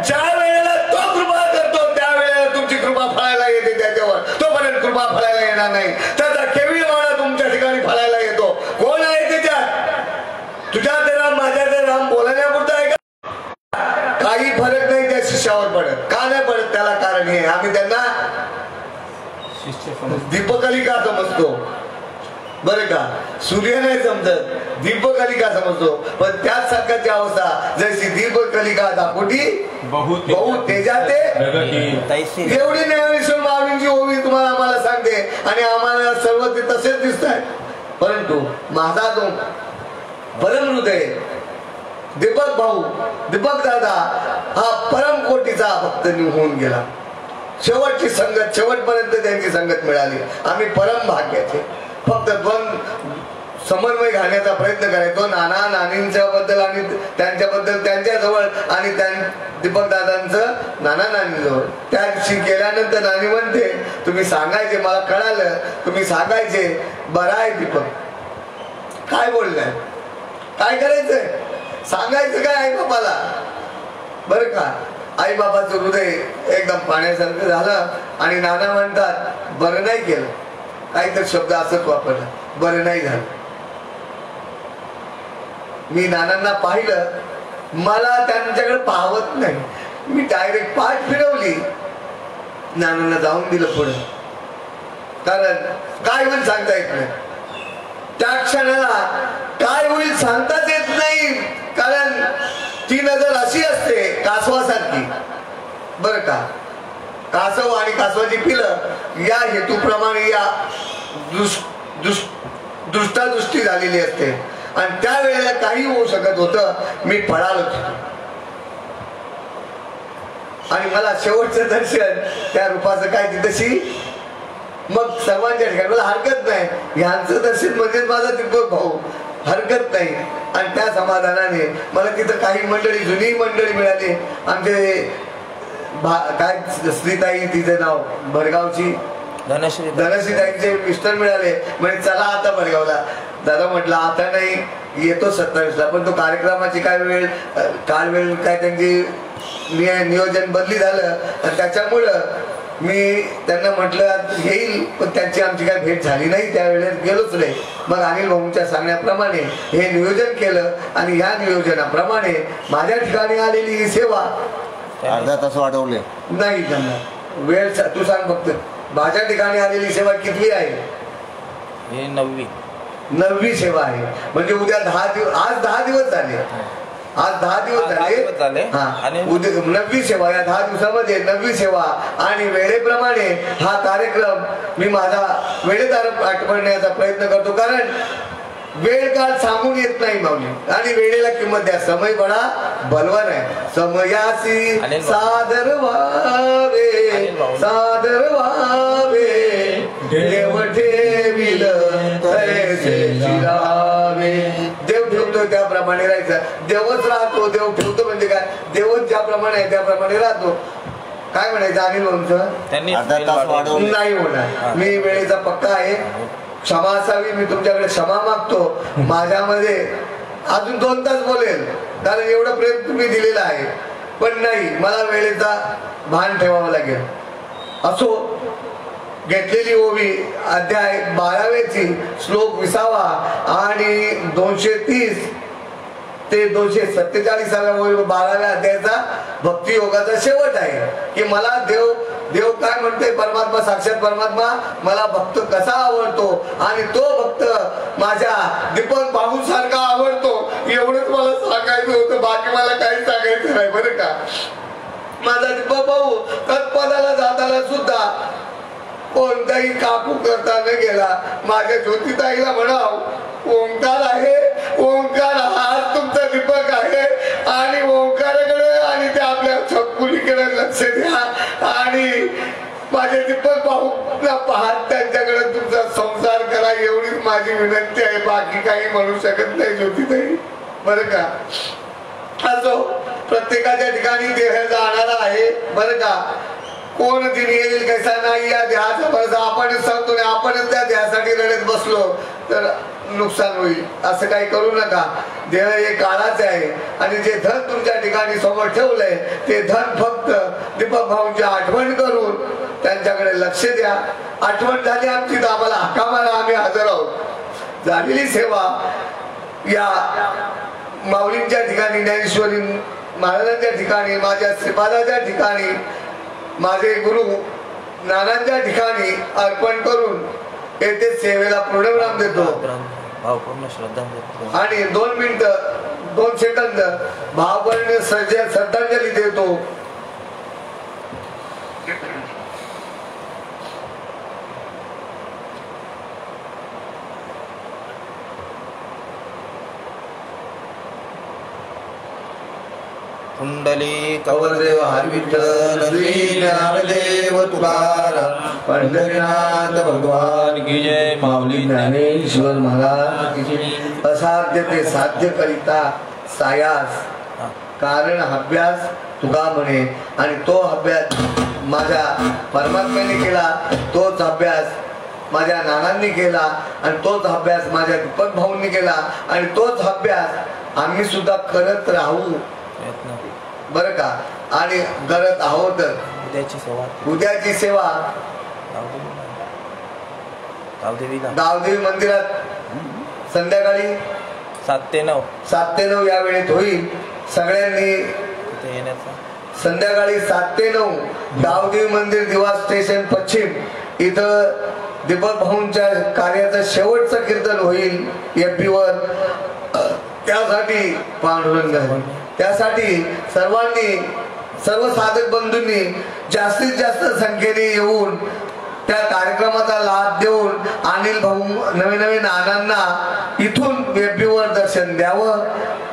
ज्या वेळेला तो कृपा करतो त्यावेळेला तुमची कृपा फळायला येते त्याच्यावर. तोपर्यंत कृपा फळायला येणार नाही. त्याचा केविलवाणा तुमच्या ठिकाणी फळायला येतो. कोण आहे त्याच्यात? तुझ्या ते राम माझ्या ते राम बोलण्यापुरता आहे का? काही फरक नाही त्या शिष्यावर पडत. का नाही पडत? त्याला कारण हे आम्ही त्यांना दीपकलिका समजतो बरं का. सूर्य नाही समजत, दीपकलिका समजतो. पण त्याच सारख्याची अवस्था जशी दीपकलिका दाखवती बहुत तेजाते एवढी ज्ञानेश्वर माऊलींची ओवी तुम्हाला आम्हाला सांगते आणि आम्हाला सर्व ते तसेच दिसत आहे. परंतु माझा जो परम हृदय दीपक भाऊ, दीपक दादा हा परम कोटीचा भक्त होऊन गेला. शेवटची संगत, शेवटपर्यंत त्यांची संगत मिळाली. आम्ही परम भाग्याचे. फक्त समन्वय घालण्याचा प्रयत्न करायचो नाना नानींच्या बद्दल आणि त्यांच्याबद्दल त्यांच्याजवळ आणि दीपक दादांचं नाना नानींजवळ. त्या दिवशी गेल्यानंतर नानी म्हणते तुम्ही सांगायचे, मला कळालं तुम्ही सांगायचे बरं आहे दीपक. काय बोललाय? काय करायचंय? सांगायचं काय आई बाबाला? बरं का. आई बाबाचं हृदय एकदम पाण्यासारखं झालं आणि नाना म्हणतात बरं नाही केलं. काहीतरी शब्द असंच वापरला, बरं नाही झालं. मी नानांना पाहिलं, मला त्यांच्याकडे पाहवत नाही. मी डायरेक्ट पाठ फिरवली, नानांना जाऊन दिलं पुढे. कारण काय होईल सांगता येत नाही. त्या क्षणाला काय होईल सांगताच येत नाही. कारण ती नजर अशी असते कासवासारखी बरं का. कासव आणि कासवाची पिलं या हेतूप्रमाणे या दृष्टादृष्टी झालेली असते आणि त्यावेळेला काही होऊ शकत होतं. मी पळालो आणि मला शेवटचं दर्शन त्या रूपाचं काय तिथशी. मग सर्वांच्या ठिकाणी मला हरकत नाही, ह्यांचं दर्शन म्हणजे माझा दीपक भाऊ, हरकत नाही. आणि त्या समाधानाने मला तिथं काही मंडळी, जुनी मंडळी मिळाली. आमचे काय श्रीताई, तिचं नाव भडगावची धनश्रीताईंचे मिस्टर मिळाले. म्हणजे चला आता भडगावला. दादा म्हटलं आता नाही, येतो 27ला. पण तो कार्यक्रमाची काय वेळ काय त्यांची नियोजन बदली झालं आणि त्याच्यामुळं मी त्यांना म्हटलं येईल, पण त्यांची आमची काही भेट झाली नाही, त्यावेळेस गेलोच नाही. मग अनिल भाऊंच्या सांगण्याप्रमाणे हे नियोजन केलं आणि ह्या नियोजनाप्रमाणे माझ्या ठिकाणी आलेली ही सेवा अर्धा तास वाढवले नाही. त्यांना वेळ तू सांग फक्त, माझ्या ठिकाणी आलेली सेवा किती आहे? हे 9वी सेवा आहे. म्हणजे उद्या 10 दिवस, आज 10 दिवस झाले, आज 10 दिवस झाले. हा, आणि उद्या 9वी सेवा, या 10 दिवसामध्ये 9वी सेवा. आणि वेळेप्रमाणे हा कार्यक्रम मी माझा वेळेत आठवण्याचा प्रयत्न करतो, कारण वेळ काळ सांगून येत नाही माऊली, आणि वेळेला किंमत द्या. समय बडा बलवान आहे. समयासी सादर व्हावे, सादर व्हावे, देव ठेविल तैसे चिरावे. देव ठेवतो त्याप्रमाणे राहायचं. देवच राहतो, देव ठेवतो म्हणजे काय? देवच ज्याप्रमाणे आहे त्याप्रमाणे राहतो. काय म्हणायचं अनिल भाऊंचं? अर्धा तास वाढवले नाही होणार. मी वेळेचा पक्का आहे. क्षमा असावी, मी तुमच्याकडे क्षमा मागतो. माझ्यामध्ये अजून 2 तास बोलेल, कारण एवढं प्रेम तुम्ही दिलेलं आहे, पण नाही, मला वेळेचा भान ठेवावं लागेल. असो, घेतलेली ओवी अध्याय 12वेची श्लोक 20 आणि 230 ते 247 ओवी 12व्या अध्यायाचा भक्ती योगाचा शेवट आहे. की मला देव काय म्हणते, परमात्मा, साक्षात परमात्मा मला भक्त कसा आवडतो, आणि तो भक्त माझ्या दीपक भाऊ सारखा आवडतो. एवढंच मला सांगायचं होतं, बाकी मला काही सांगायचं नाही बरं का. माझा दीपक भाऊ तत्पदाला जाताना सुद्धा कोणताही काकू करता न गेला. माझ्या ज्योतिताईला म्हणाव, ओंकार आहे, ओंकार हाच तुमचा दीपक आहे, आणि ओंकाराकडे आणि ते आपल्या छकुलीकडे लक्ष द्या, आणि माझे दीपक भाऊला पाहत त्यांच्याकडे तुमचा संसार करा, एवढीच माझी विनंती आहे. बाकी काही म्हणू शकत नाही ज्योतिताई, बरं का. असो, प्रत्येकाच्या ठिकाणी देह जाणारा आहे बरं का. कोण दिन येईल कसा नाही, या देहाचा भरोसा आपणच सांगतो, आपणच त्या देहासाठी लढत बसलो तर नुकसान होईल. असं काही करू नका. देह हे काळाचे आहे, आणि जे धन तुमच्या ठिकाणी समोर ठेवलंय ते धन फक्त दीपक भाऊंची आठवण करून त्यांच्याकडे लक्ष द्या. आठवण झाली आमची तर आम्हाला हाका मारा, आम्ही हजर आहोत. झालेली सेवा या माऊलींच्या ठिकाणी, ज्ञानेश्वरी महाराजांच्या ठिकाणी, माझ्या श्रीपादाच्या ठिकाणी, माझे गुरु नानांच्या ठिकाणी अर्पण करून येथे सेवेला पूर्णविराम देतो. भावपूर्ण श्रद्धांजली आणि 2 मिनिटं 2 सेकंद भावपूर्ण श्रद्धांजली देतो. कुंडली कवरदेव हरी विठ्ठल, श्री ज्ञानदेव तुकाराम, पंढरीनाथ भगवान की जय. माऊली ज्ञानेश्वर महाराज की जय. असाध्य ते साध्य करिता सायास कारण अभ्यास तुका म्हणे, आणि तो अभ्यास माझ्या परमात्म्याने केला, तोच अभ्यास माझ्या नानांनी केला, आणि तोच अभ्यास माझ्या दीपक भाऊंनी केला, आणि तोच अभ्यास आम्ही सुद्धा करत राहू बरं का. आणि करत आहोत. उद्याची सेवा गावदेवी मंदिरात संध्याकाळी 7 ते 9 7 ते 9 या वेळेत होईल. सगळ्यांनी संध्याकाळी 7 ते 9 गावदेवी मंदिर, दिवा स्टेशन पश्चिम इथं दीपक भाऊंच्या कार्याचं शेवटचं कीर्तन होईल FB वर. त्यासाठी पांडुरंग, त्यासाठी सर्वांनी, सर्व साधक बंधूंनी जास्तीत जास्त संख्येने येऊन त्या कार्यक्रमाचा लाभ देऊन अनिल भाऊ नवीन नानांना इथून FB वर दर्शन द्यावं,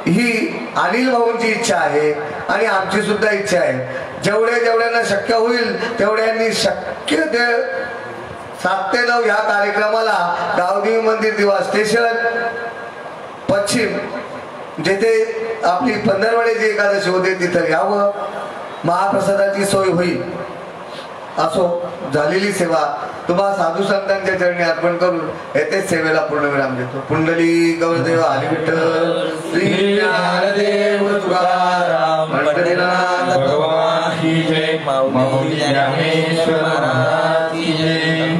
ही अनिल भाऊंची इच्छा आहे आणि आमची सुद्धा इच्छा आहे. जेवढ्यांना शक्य होईल तेवढ्यांनी शक्य ते 7 ते 9 या कार्यक्रमाला गावदेवी मंदिर, दिवा स्टेशन पश्चिम, जेथे आपली पंधरवड्याची एकादशी होते तिथं यावं. महाप्रसादाची सोय होईल. असो, झालेली सेवा तुम्हा साधू संतांच्या चरणी अर्पण करून येथेच सेवेला पूर्णविराम देतो. पुंडली गौरदेव हरी विठ्ठल, श्री ज्ञानदेव तुकाराम, पंढरीनाथ भगवान की जय माऊली ज्ञानेश्वर महाराज की जय.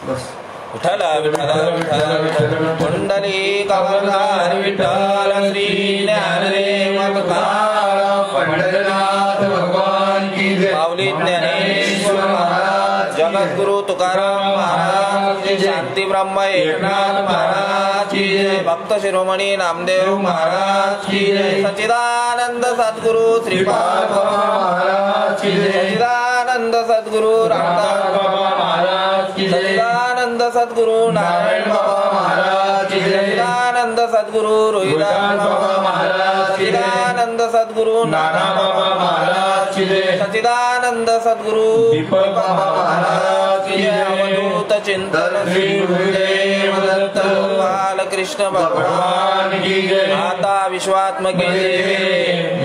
बस. विठ्ठल विठ्ठल विठ्ठल विठ्ठल पुंडली कवरधार विठ्ठल श्री ज्ञानदेव तुकाराम पंढरनाथ भगवान की जय माऊली ज्ञानेश्वर महाराज जगद्गुरु तुकाराम महाराज की शांती ब्रह्म एकनाथ महाराज की जय भक्त शिरोमणी नामदेव महाराज की जय सच्चिदानंद सद्गुरु श्रीपाद बाबा महाराज की जय सच्चिदानंद सद्गुरु रामदास बाबा महाराज की जय सच्चिदानंद सद्गुरु नारायण बाबा महाराज की जय सच्चिदानंद सद्गुरु रोहिदास बाबा महाराज की जय सच्चिदानंद सद्गुरु नाना बाबा महाराज की जय सच्चिदानंद सद्गुरु दीपक बाबा महाराज की जय अवधूत चिंतन श्री गुरुदेव दत्त बालकृष्ण भगवान की जय माता विश्वात्मके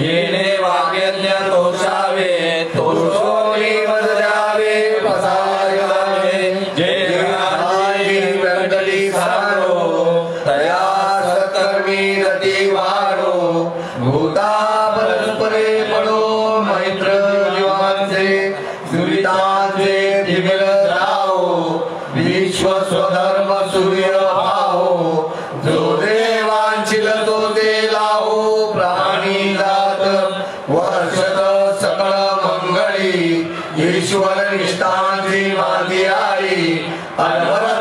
येणे वाग्यज्ञ तोषावे तोषोरी वदजावे पसायावे जय जगन्नाथी मंडली सारो तया सत्कर्मी रती वारो भूता परस्परे पडो मैत्र जीवांचे सुरितांचे दिव्य राहो विश्व स्वधर्म सूर्य भाहो जो देवांची तो दे लाहो प्राणी जात वर्षत सकळ मंगळी ईश्वर निष्ठांची माती आई अनवर